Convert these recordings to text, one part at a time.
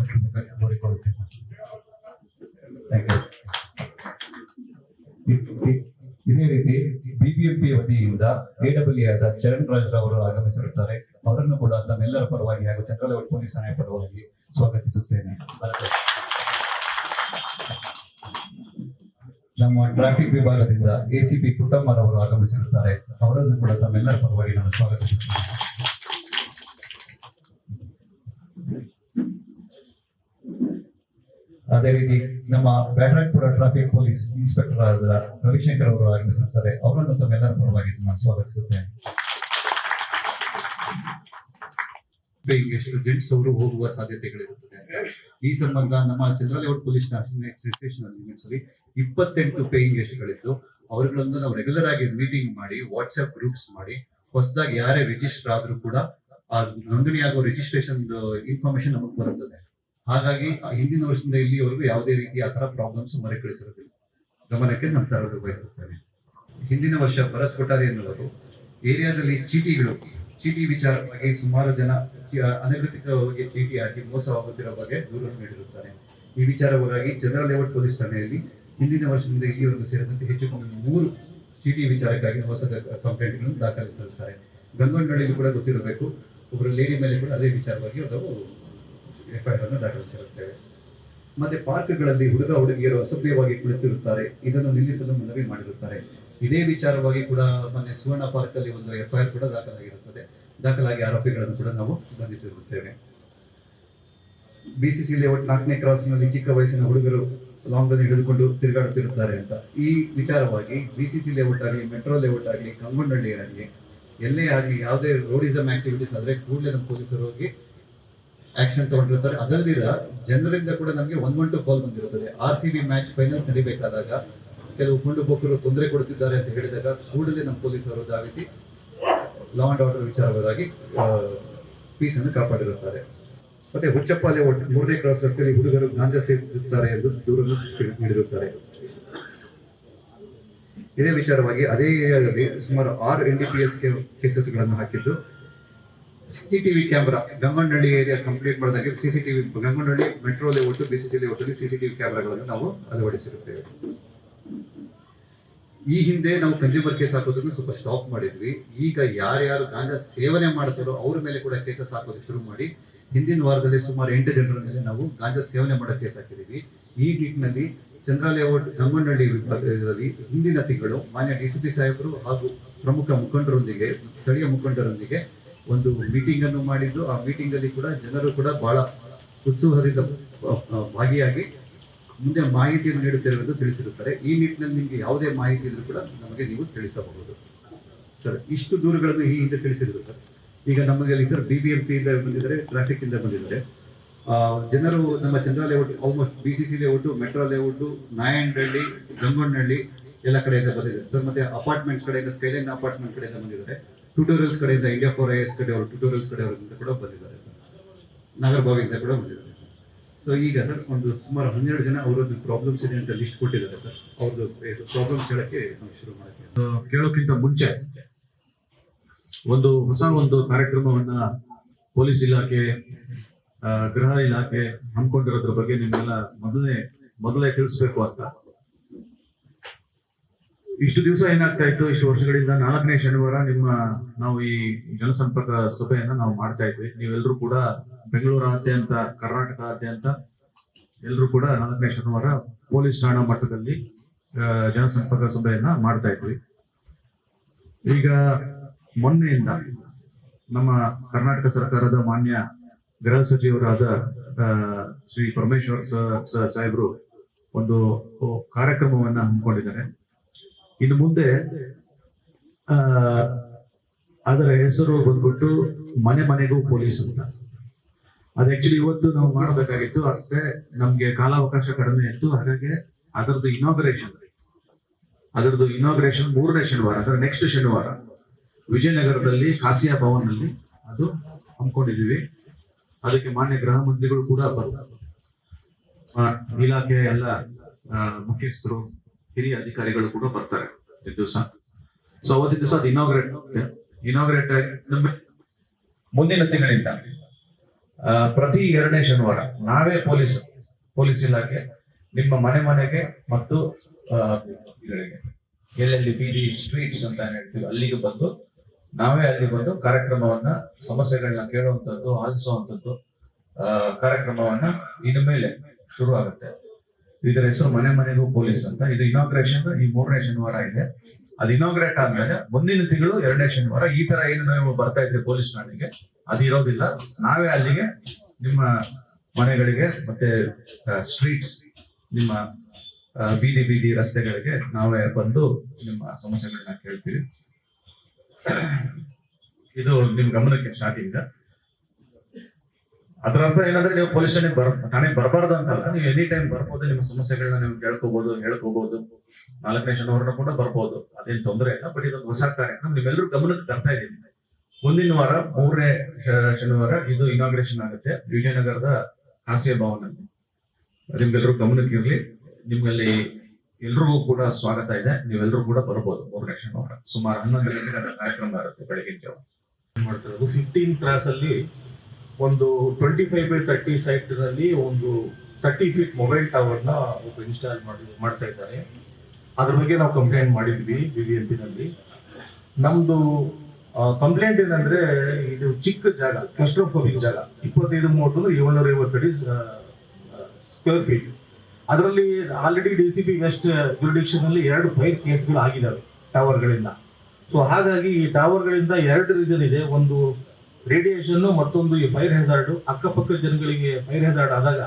ಸ್ವಾಗತಿಸಬೇಕಾಗಿ ಕೋರಿಕೊಳ್ಳುತ್ತೇನೆ. ಇದೇ ರೀತಿ ಬಿಬಿಎಂಪಿ ವತಿಯಿಂದ ಎಡಬ್ಲ್ಯೂ ಆದ ಚರಣ್ ರಾಜ್ ಅವರು ಆಗಮಿಸಿರುತ್ತಾರೆ. ಅವರನ್ನು ಕೂಡ ತಮ್ಮೆಲ್ಲರ ಪರವಾಗಿ ಹಾಗೂ ಚಂದ್ರಲೇಔಟ್ ಪೊಲೀಸ್ ಠಾಣೆ ಪರವಾಗಿ ಸ್ವಾಗತಿಸುತ್ತೇನೆ. ನಮ್ಮ ಟ್ರಾಫಿಕ್ ವಿಭಾಗದಿಂದ ಎಸಿಪಿ ಪುಟ್ಟಮ್ಮರ್ ಅವರು ಆಗಮಿಸಿರುತ್ತಾರೆ. ಅವರನ್ನು ಕೂಡ ತಮ್ಮೆಲ್ಲರ ಪರವಾಗಿ ನಾನು ಸ್ವಾಗತಿಸುತ್ತೇನೆ. ಅದೇ ರೀತಿ ನಮ್ಮ ಬ್ಯಾಟರಾಯನಪುರ ಟ್ರಾಫಿಕ್ ಪೊಲೀಸ್ ಇನ್ಸ್ಪೆಕ್ಟರ್ ಆದ ರವಿಶಂಕರ್ ಅವರು ಆಗಮಿಸುತ್ತಾರೆ. ಅವರನ್ನು ತಮ್ಮೆಲ್ಲರ ಪರವಾಗಿ ನಾನು ಸ್ವಾಗತಿಸುತ್ತೇನೆ. ಜೆಂಟ್ಸ್ ಅವರು ಹೋಗುವ ಸಾಧ್ಯತೆಗಳಿರುತ್ತದೆ. ಈ ಸಂಬಂಧ ನಮ್ಮ ಚಂದ್ರಲೇಔಟ್ ಪೊಲೀಸ್ ಸ್ಟೇಷನ್ ಅಲ್ಲಿ 28 ಪೇಯಿಂಗ್ ಗೆಸ್ಟ್ಗಳಿದ್ದು ಅವರುಗಳನ್ನು ನಾವು ರೆಗ್ಯುಲರ್ ಆಗಿ ಮೀಟಿಂಗ್ ಮಾಡಿ ವಾಟ್ಸ್ಆಪ್ ಗ್ರೂಪ್ಸ್ ಮಾಡಿ ಹೊಸದಾಗಿ ಯಾರೇ ರಿಜಿಸ್ಟರ್ ಆದ್ರೂ ಕೂಡ ಆ ನೋಂದಣಿ ಆಗೋ ರಿಜಿಸ್ಟ್ರೇಷನ್ ಇನ್ಫಾರ್ಮೇಶನ್ ನಮಗೆ ಬರುತ್ತದೆ. ಹಾಗಾಗಿ ಹಿಂದಿನ ವರ್ಷದಿಂದ ಇಲ್ಲಿವರೆಗೂ ಯಾವುದೇ ರೀತಿ ಆ ತರ ಪ್ರಾಬ್ಲಮ್ಸ್ ಮರುಕಳಿಸಿರುವುದಿಲ್ಲ. ಗಮನಕ್ಕೆ ನಾನು ತರಲು ಬಯಸುತ್ತೇನೆ. ಹಿಂದಿನ ವರ್ಷ ಭರತ್ ಕೊಠಾರಿ ಎನ್ನುವರು ಏರಿಯಾದಲ್ಲಿ ಚೀಟಿ ವಿಚಾರವಾಗಿ ಸುಮಾರು ಜನ ಅನಧಿಕೃತವಾಗಿ ಚೀಟಿ ಹಾಕಿ ಮೋಸವಾಗುತ್ತಿರುವ ಬಗ್ಗೆ ದೂರು ನೀಡಿರುತ್ತಾರೆ. ಈ ವಿಚಾರವಾಗಿ ಚಂದ್ರಲೇಔಟ್ ಪೊಲೀಸ್ ಠಾಣೆಯಲ್ಲಿ ಹಿಂದಿನ ವರ್ಷದಿಂದ ಇಲ್ಲಿವರೆಗೂ ಸೇರಿದಂತೆ ಹೆಚ್ಚು ಕಮ್ಮಿ 3 ಚೀಟಿ ವಿಚಾರಕ್ಕಾಗಿ ಹೊಸ ಕಂಪ್ಲೇಂಟ್ಗಳನ್ನು ದಾಖಲಿಸಿರುತ್ತಾರೆ. ಗಂಗೊಂಡಳ್ಳಿಗೂ ಕೂಡ ಗೊತ್ತಿರಬೇಕು, ಒಬ್ಬರು ಲೇಡಿ ಮೇಲೆ ಕೂಡ ಅದೇ ವಿಚಾರವಾಗಿ ನಾವು ಎಫ್ಐಆರ್ ಅನ್ನು ದಾಖಲಿಸಿರುತ್ತೇವೆ. ಮತ್ತೆ ಪಾರ್ಕ್ಗಳಲ್ಲಿ ಹುಡುಗಿಯರು ಅಸಭ್ಯವಾಗಿ ಕುಳಿತಿರುತ್ತಾರೆ. ಇದನ್ನು ನಿಲ್ಲಿಸಲು ಮನವಿ ಮಾಡಿರುತ್ತಾರೆ. ಇದೇ ವಿಚಾರವಾಗಿ ಕೂಡ ಮೊನ್ನೆ ಸುವರ್ಣ ಪಾರ್ಕ್ ಅಲ್ಲಿ ಒಂದು ಎಫ್ಐಆರ್ ಕೂಡ ದಾಖಲಾಗಿರುತ್ತದೆ. ದಾಖಲಾಗಿ ಆರೋಪಿಗಳನ್ನು ಕೂಡ ನಾವು ಬಂಧಿಸಿರುತ್ತೇವೆ. ಬಿಸಿಸಿ ಲೇಔಟ್ 4ನೇ ಕ್ರಾಸ್ ನಲ್ಲಿ ಚಿಕ್ಕ ವಯಸ್ಸಿನ ಹುಡುಗರು ಲಾಂಗ್ ಅನ್ನು ಹಿಡಿದುಕೊಂಡು ತಿರುಗಾಡುತ್ತಿರುತ್ತಾರೆ ಅಂತ ಈ ವಿಚಾರವಾಗಿ ಬಿಸಿಸಿ ಲೇಔಟ್ ಆಗಲಿ, ಮೆಟ್ರೋ ಲೇಔಟ್ ಆಗಲಿ, ಗಂಗೊಂಡಳ್ಳಿ ಆಗಲಿ, ಎಲ್ಲೇ ಆಗಲಿ ಯಾವುದೇ ರೋಡಿಸಮ್ ಆಕ್ಟಿವಿಟೀಸ್ ಆದ್ರೆ ಕೂಡಲೇ ನಮ್ಮ ಪೊಲೀಸರು ಹೋಗಿ ಆಕ್ಷನ್ ತಗೊಂಡಿರ್ತಾರೆ. ಅದಲ್ದಿರ ಜನರಿಂದ ಕೂಡ ನಮಗೆ 112 ಕಾಲ್ ಬಂದಿರುತ್ತದೆ. RCB ಮ್ಯಾಚ್ ಫೈನಲ್ಸ್ ನಡಿಬೇಕಾದಾಗ ಕೆಲವು ಗುಂಡುಬೋಕರು ತೊಂದರೆ ಕೊಡುತ್ತಿದ್ದಾರೆ ಅಂತ ಹೇಳಿದಾಗ ಕೂಡಲೇ ನಮ್ಮ ಪೊಲೀಸರು ಧಾವಿಸಿ ಲಾ ಅಂಡ್ ಆರ್ಡರ್ ವಿಚಾರವಾಗಿ ಪೀಸ್ ಅನ್ನು ಕಾಪಾಡಿರುತ್ತಾರೆ. ಮತ್ತೆ ಹುಚ್ಚಪ್ಪ ಲೇಔಟ್ 3ನೇ ಕ್ರಾಸ್ ರಸ್ತೆಯಲ್ಲಿ ಹುಡುಗರು ಗಾಂಜಾ ಸೇವಿಸುತ್ತಾರೆ ಎಂದು ದೂರನ್ನು ನೀಡಿರುತ್ತಾರೆ. ಇದೇ ವಿಚಾರವಾಗಿ ಅದೇ ಏರಿಯಾದಲ್ಲಿ ಸುಮಾರು 6 NDPS ಕೇಸಸ್ಗಳನ್ನು ಹಾಕಿದ್ದು CCTV camera Gangondahalli area complete ಮಾಡಿದಾಗ CCTV Gangondahalli metro layout BCC layout ಅಲ್ಲಿ CCTV ಕ್ಯಾಮೆರಾಗಳನ್ನು ನಾವು ಅಳವಡಿಸಿರುತ್ತೇವೆ. ಈ ಹಿಂದೆ ನಾವು ಕನ್ಸ್ಯೂಮರ್ ಕೇಸ್ ಹಾಕೋದನ್ನು ಸ್ವಲ್ಪ ಸ್ಟಾಪ್ ಮಾಡಿದ್ವಿ. ಈಗ ಯಾರ್ಯಾರು ಗಾಂಜಾ ಸೇವನೆ ಮಾಡ್ತಾರೋ ಅವ್ರ ಮೇಲೆ ಕೂಡ ಕೇಸಸ್ ಹಾಕೋದು ಶುರು ಮಾಡಿ ಹಿಂದಿನ ವಾರದಲ್ಲಿ ಸುಮಾರು 8 ಜನರ ಮೇಲೆ ನಾವು ಗಾಂಜಾ ಸೇವನೆ ಮಾಡೋ ಕೇಸ್ ಹಾಕಿದೀವಿ. ಈ ನಿಟ್ಟಿನಲ್ಲಿ ಚಂದ್ರಲೇಔಟ್ ಗಂಗೊಂಡಳ್ಳಿ ವಿಭಾಗದಲ್ಲಿ ಹಿಂದಿನ ತಿಂಗಳು ಮಾನ್ಯ DCP ಸಾಹೇಬರು ಹಾಗೂ ಪ್ರಮುಖ ಮುಖಂಡರೊಂದಿಗೆ ಸ್ಥಳೀಯ ಮುಖಂಡರೊಂದಿಗೆ ಒಂದು ಮೀಟಿಂಗ್ ಅನ್ನು ಮಾಡಿದ್ದು. ಆ ಮೀಟಿಂಗ್ ಅಲ್ಲಿ ಕೂಡ ಜನರು ಕೂಡ ಬಹಳ ಉತ್ಸಾಹದಿಂದ ಭಾಗಿಯಾಗಿ ಮುಂದೆ ಮಾಹಿತಿಯನ್ನು ನೀಡುತ್ತಿರುವುದು ತಿಳಿಸಿರುತ್ತಾರೆ. ಈ ನಿಟ್ಟಿನಲ್ಲಿ ನಿಮಗೆ ಯಾವುದೇ ಮಾಹಿತಿ ಇದ್ರೂ ಕೂಡ ನಮಗೆ ನೀವು ತಿಳಿಸಬಹುದು ಸರ್. ಇಷ್ಟು ದೂರುಗಳನ್ನು ಈ ಹಿಂದೆ ತಿಳಿಸಿದ್ರು ಸರ್. ಈಗ ನಮಗೆ ಸರ್ BBMP ಇಂದ ಬಂದಿದ್ದಾರೆ, ಟ್ರಾಫಿಕ್ ಇಂದ ಬಂದಿದ್ದಾರೆ. ಜನರು ನಮ್ಮ Chandra layout almost BCC layout, metro layout, Nayandahalli, Gangondahalli ಎಲ್ಲ ಕಡೆಯಿಂದ ಬಂದಿದ್ದಾರೆ ಸರ್. ಮತ್ತೆ ಅಪಾರ್ಟ್ಮೆಂಟ್ಸ್ ಕಡೆಯಿಂದ ಸ್ಕೈಲೈನ್ ಅಪಾರ್ಟ್ಮೆಂಟ್ ಕಡೆಯಿಂದ ಬಂದಿದ್ದಾರೆ. ಟ್ಯೂಟೋರಿಯಲ್ಸ್ ಕಡೆಯಿಂದ ಇಂಡಿಯಾ 4IS ಕಡೆಯವರು ಟ್ಯೂಟೋರಿಯಲ್ಸ್ ಕಡೆಯವರಿಂದ ಕೂಡ ಬಂದಿದ್ದಾರೆ ಸರ್. ನಾಗರಬಾವಿಯಿಂದ ಕೂಡ ಬಂದಿದ್ದಾರೆ ಸರ್. ಸೊ ಈಗ ಸರ್ ಒಂದು ಸುಮಾರು 12 ಜನ ಅವರದ್ದು ಪ್ರಾಬ್ಲಮ್ಸ್ ಇದೆ ಅಂತ ಲಿಸ್ಟ್ ಕೊಟ್ಟಿದ್ದಾರೆ ಸರ್. ಅವ್ರದ್ದು ಪ್ರಾಬ್ಲಮ್ಸ್ ಹೇಳಕ್ಕೆ ನಾವು ಶುರು ಮಾಡ್ತೀವಿ. ಕೇಳೋಕ್ಕಿಂತ ಮುಂಚೆ ಒಂದು ಕಾರ್ಯಕ್ರಮವನ್ನ ಪೊಲೀಸ್ ಇಲಾಖೆ, ಗೃಹ ಇಲಾಖೆ ಹಮ್ಮಿಕೊಂಡಿರೋದ್ರ ಬಗ್ಗೆ ನಿಮ್ಮೆಲ್ಲ ಮೊದಲೇ ತಿಳಿಸ್ಬೇಕು ಅಂತ. ಇಷ್ಟು ದಿವಸ ಏನಾಗ್ತಾ ಇತ್ತು, ಇಷ್ಟು ವರ್ಷಗಳಿಂದ 4ನೇ ಶನಿವಾರ ನಾವು ಈ ಜನಸಂಪರ್ಕ ಸಭೆಯನ್ನ ನಾವು ಮಾಡ್ತಾ ಇದ್ವಿ. ನೀವೆಲ್ಲರೂ ಕೂಡ ಬೆಂಗಳೂರಾದ್ಯಂತ, ಕರ್ನಾಟಕದಾದ್ಯಂತ ಎಲ್ಲರೂ ಕೂಡ 4ನೇ ಶನಿವಾರ ಪೊಲೀಸ್ ಠಾಣಾ ಮಟ್ಟದಲ್ಲಿ ಜನಸಂಪರ್ಕ ಸಭೆಯನ್ನ ಮಾಡ್ತಾ ಇದ್ವಿ. ಈಗ ಮೊನ್ನೆಯಿಂದ ನಮ್ಮ ಕರ್ನಾಟಕ ಸರ್ಕಾರದ ಮಾನ್ಯ ಗೃಹ ಸಚಿವರಾದ ಶ್ರೀ ಪರಮೇಶ್ವರ್ ಸಾಹೇಬರು ಒಂದು ಕಾರ್ಯಕ್ರಮವನ್ನ ಹಮ್ಮಿಕೊಂಡಿದ್ದಾರೆ. ಇನ್ನು ಮುಂದೆ ಅದರ ಹೆಸರು ಬಂದ್ಬಿಟ್ಟು ಮನೆ ಮನೆಗೂ ಪೊಲೀಸ್ ಅಂತ. ಅದು ಆಕ್ಚುಲಿ ಇವತ್ತು ನಾವು ಮಾಡಬೇಕಾಗಿತ್ತು, ಅದಕ್ಕೆ ನಮ್ಗೆ ಕಾಲಾವಕಾಶ ಕಡಿಮೆ ಇತ್ತು. ಹಾಗಾಗಿ ಅದರದ್ದು ಇನಾಗ್ರೇಷನ್ 3ನೇ ಶನಿವಾರ ಅಂದ್ರೆ ನೆಕ್ಸ್ಟ್ ಶನಿವಾರ ವಿಜಯನಗರದಲ್ಲಿ ಕಾಸಿಯಾ ಭವನ್ ನಲ್ಲಿ ಅದು ಹಮ್ಮಿಕೊಂಡಿದ್ದೀವಿ. ಅದಕ್ಕೆ ಮಾನ್ಯ ಗೃಹ ಮಂತ್ರಿಗಳು ಕೂಡ ಇಲಾಖೆಯ ಎಲ್ಲ ಮುಖ್ಯಸ್ಥರು, ಹಿರಿಯ ಅಧಿಕಾರಿಗಳು ಕೂಡ ಬರ್ತಾರೆ ದಿವಸ. ಸೊ ಅವತ್ತಿನ ದಿವಸ ಅದು ಇನಾಗ್ರೇಟ್ ಮುಂದಿನ ತಿಂಗಳಿಂದ ಪ್ರತಿ 2ನೇ ಶನಿವಾರ ನಾವೇ ಪೊಲೀಸ್ ಇಲಾಖೆ ನಿಮ್ಮ ಮನೆಗೆ ಮತ್ತು ಬೀದಿಗಳಿಗೆ, ಎಲ್ಲೆಲ್ಲಿ ಬೀದಿ ಸ್ಟ್ರೀಟ್ಸ್ ಅಂತ ಹೇಳ್ತೀವಿ ಅಲ್ಲಿಗೆ ಬಂದು ನಾವೇ ಅಲ್ಲಿ ಬಂದು ಕಾರ್ಯಕ್ರಮವನ್ನ, ಸಮಸ್ಯೆಗಳನ್ನ ಕೇಳುವಂಥದ್ದು, ಆಲಿಸುವಂಥದ್ದು ಕಾರ್ಯಕ್ರಮವನ್ನ ಇನ್ನು ಮೇಲೆ ಶುರು ಆಗುತ್ತೆ. ಇದರ ಹೆಸರು ಮನೆಗೂ ಪೊಲೀಸ್ ಅಂತ. ಇದು ಇನಾಗ್ರೇಷನ್ ಈ 3ನೇ ಶನಿವಾರ ಇದೆ. ಅದು ಇನಾಗ್ರೇಟ್ ಆದ್ಮೇಲೆ ಮುಂದಿನ ತಿಂಗಳು 2ನೇ ಶನಿವಾರ ಈ ತರ ಏನು ನೀವು ಬರ್ತಾ ಇದ್ರಿ ಪೊಲೀಸ್ ಠಾಣೆಗೆ ಅದು ಇರೋದಿಲ್ಲ. ನಾವೇ ಅಲ್ಲಿಗೆ ನಿಮ್ಮ ಮನೆಗಳಿಗೆ ಮತ್ತೆ ಸ್ಟ್ರೀಟ್ಸ್, ನಿಮ್ಮ ಬೀದಿ ರಸ್ತೆಗಳಿಗೆ ನಾವೇ ಬಂದು ನಿಮ್ಮ ಸಮಸ್ಯೆಗಳನ್ನ ಕೇಳ್ತೀವಿ. ಇದು ನಿಮ್ ಗಮನಕ್ಕೆ ಸ್ಟಾರ್ಟಿಂಗ್. ಅದರ ಅರ್ಥ ಏನಂದ್ರೆ ನೀವು ಪೊಲೀಸ್ ಠಾಣೆಗೆ ಬರಬಾರ್ದು ಅಂತಲ್ಲ, ನೀವು ಎನಿ ಟೈಮ್ ಬರ್ಬೋದು, ನಿಮ್ಮ ಸಮಸ್ಯೆಗಳನ್ನ ನೀವು ಹೇಳ್ಕೋಬಹುದು. 4ನೇ ಶನಿವಾರ ಕೂಡ ಬರ್ಬೋದು, ಅದೇನು ತೊಂದರೆ ಇಲ್ಲ. ಬಟ್ ಇದೊಂದು ಹೊಸ ಕಾರ್ಯಕ್ರಮ ನಿಮ್ಮೆಲ್ಲರೂ ಗಮನಕ್ಕೆ ತರ್ತಾ ಇದ್ದೀನಿ. ಮುಂದಿನ ವಾರ 3ನೇ ಶನಿವಾರ ಇದು ಇನಾಗ್ರೇಷನ್ ಆಗುತ್ತೆ ವಿಜಯನಗರದ ಹಾಸ್ಯ ಭವನಲ್ಲಿ. ನಿಮ್ಗೆಲ್ಲರೂ ಗಮನಕ್ಕೆ ಇರ್ಲಿ. ನಿಮ್ಮಲ್ಲಿ ಎಲ್ರಿಗೂ ಕೂಡ ಸ್ವಾಗತ ಇದೆ. ನೀವೆಲ್ಲರೂ ಕೂಡ ಬರ್ಬೋದು 3ನೇ ಶನಿವಾರ. ಸುಮಾರು 11 ಗಂಟೆಗೆ ಕಾರ್ಯಕ್ರಮ ಇರುತ್ತೆ ಬೆಳಗಿನ ಜಾವ. ಮಾಡ್ತಿರೋದು 15 ಕ್ರಾಸ್ ಅಲ್ಲಿ ಒಂದು 25/30 ಸೈಟ್ ನಲ್ಲಿ ಒಂದು 30 ಫೀಟ್ ಮೊಬೈಲ್ ಟವರ್ ನ ಇನ್ಸ್ಟಾಲ್ ಮಾಡ್ತಾ ಇದ್ದಾರೆ. ಅದ್ರ ಬಗ್ಗೆ ನಾವು ಕಂಪ್ಲೇಂಟ್ ಮಾಡಿದ್ವಿ BBMP ನಲ್ಲಿ. ನಮ್ದು ಕಂಪ್ಲೇಂಟ್ ಏನಂದ್ರೆ ಇದು ಚಿಕ್ಕ ಜಾಗ, ಕ್ಲಸ್ಟ್ರೋಫೋಬಿಕ್ ಜಾಗ, 25-30 750 ಅಡಿ ಸ್ಕ್ವೇರ್ ಫೀಟ್. ಅದರಲ್ಲಿ ಆಲ್ರೆಡಿ DCP ವೆಸ್ಟ್ ಜುರಿಡಿಕ್ಷನ್ ಅಲ್ಲಿ 2 ಫೈರ್ ಕೇಸ್ಗಳು ಆಗಿದ್ದಾವೆ ಟವರ್ಗಳಿಂದ. ಸೊ ಹಾಗಾಗಿ ಈ ಟವರ್ಗಳಿಂದ 2 ರೀಸನ್ ಇದೆ. ಒಂದು ರೇಡಿಯೇಷನ್, ಮತ್ತೊಂದು ಈ ಫೈರ್ ಹೆಜಾರ್ಡ್. ಅಕ್ಕಪಕ್ಕ ಜನಗಳಿಗೆ ಫೈರ್ ಹೆಜಾರ್ಡ್ ಆದಾಗ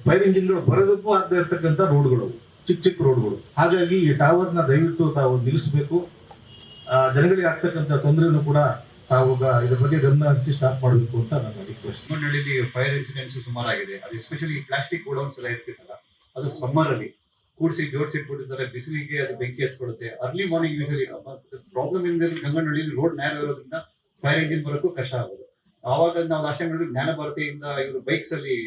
ಫೈರ್ ಇಂಜಿನ್ಗಳು ಬರೋದಕ್ಕೂ ಆಗದೆ ಇರ್ತಕ್ಕಂಥ ರೋಡ್ಗಳು, ಚಿಕ್ಕ ರೋಡ್ಗಳು. ಹಾಗಾಗಿ ಈ ಟವರ್ ನ ದಯವಿಟ್ಟು ತಾವು ನಿಲ್ಲಿಸಬೇಕು. ಜನಗಳಿಗೆ ಆಗ್ತಕ್ಕಂಥ ತೊಂದರೆಯನ್ನು ಕೂಡ ತಾವು ಇದ್ರ ಬಗ್ಗೆ ಗಮನ ಹರಿಸಿ ಸ್ಟಾಪ್ ಮಾಡಬೇಕು ಅಂತ ನನ್ನ ರಿಕ್ವೆಸ್ಟ್. ನಮ್ಮಲ್ಲಿ ಫೈರ್ ಇನ್ಸಿಡೆಂಟ್ಸ್ ಸುಮಾರಾಗಿದೆ. ಅದು ಎಸ್ಪೆಷಲಿ ಪ್ಲಾಸ್ಟಿಕ್ ಗೋಡೌನ್ಸ್ ಎಲ್ಲ ಇರ್ತಿತ್ತಲ್ಲ, ಅದು ಸಮ್ಮರ್ ಅಲ್ಲಿ ಕೂಡಿಸಿ ಜೋಡಿಸಿ ಇಟ್ಬಿಟ್ಟಿರ್ತಾರೆ. ಬಿಸಿಲಿಗೆ ಅದು ಬೆಂಕಿ ಹಚ್ಕೊಳ್ಳುತ್ತೆ. ಅರ್ಲಿ ಮಾರ್ನಿಂಗ್ ಯೂಶಲಿ ಪ್ರಾಬ್ಲಮ್ ಇಂದ ಗಂಗನಹಳ್ಳಿಯಲ್ಲಿ ರೋಡ್ ನ್ಯಾರೋ ಇರೋದ್ರಿಂದ ಫೈರ್ ಇಂಜಿನ್ ಬರೋಕ್ಕೂ ಕಷ್ಟ ಆಗೋದು. ಆವಾಗ ನಾವು ಲಾಸ್ಟ್ ಟೈಮ್ ಜ್ಞಾನ ಭಾರತಿಯಿಂದ ಇವರು ಬೈಕ್ಸ್ ಅಲ್ಲಿ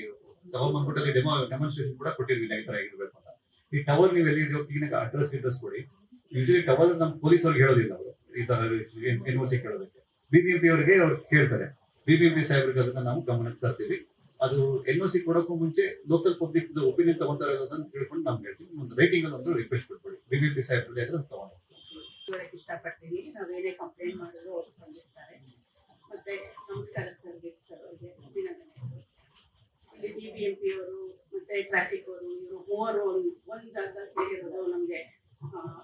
ತಗೊಂಡ್ಬಂದ್ಬಿಟ್ಟಲ್ಲಿ ಡೆಮಾನ್ಸ್ಟ್ರೇಷನ್ ಕೂಡ ಕೊಟ್ಟಿದ್ವಿ ಈ ತರ ಆಗಿರ್ಬೇಕು ಅಂತ. ಈ ಟವರ್ ನೀವು ಎಲ್ಲಿ ಅಡ್ರೆಸ್ ಕೊಡಿ. ಯೂಶಲಿ ಟವರ್ ನಮ್ಮ ಪೊಲೀಸ್ ಅವ್ರಿಗೆ ಹೇಳೋದಿಲ್ಲ, ಅವರು ಈ ತರ NOC ಕೇಳೋದಕ್ಕೆ. BBMP ಅವರಿಗೆ ಅವ್ರು ಕೇಳ್ತಾರೆ. BBMP ಸಾಹೇಬ್ರಿಗೆ ಅದನ್ನ ನಾವು ಗಮನಕ್ಕೆ ತರ್ತೀವಿ. ಅದು NOC ಕೊಡೋಕ್ಕೂ ಮುಂಚೆ ಲೋಕಲ್ ಪಬ್ಲಿಕ್ ಒಪಿನಿಯನ್ ತಗೊಂತಾರೆ ಅನ್ನೋದನ್ನ ತಿಳ್ಕೊಂಡು ನಾವು ಹೇಳ್ತೀವಿ. ಒಂದು ರೈಟಿಂಗ್ ಅಲ್ಲಿ ಒಂದು ರಿಕ್ವೆಸ್ಟ್ ಕೊಟ್ಬಿಡಿ BBMP ಸಾಹೇಬ್ರಿಗೆ ಅದನ್ನ ತಗೊಂಡು ಇಷ್ಟಪಡ್ತೀನಿ. ನಾವೇನೇ ಕಂಪ್ಲೇಂಟ್ ಮಾಡಿದ್ರು ಅವ್ರು ಸ್ಪಂದಿಸ್ತಾರೆ. ಮತ್ತೆ ನಮಸ್ಕಾರ ಸರ್, ಗೆಸ್ಟ್ ಅವರಿಗೆ ಅಭಿನಂದನೆಗಳು. ಇಲ್ಲಿ BBMP ಅವರು ಮತ್ತೆ ಟ್ರಾಫಿಕ್ ಅವರು ಇವರು ಮೂವರು ಒಂದು ಜಾಗದಲ್ಲಿ ಸೇರಿರೋದು ನಮಗೆ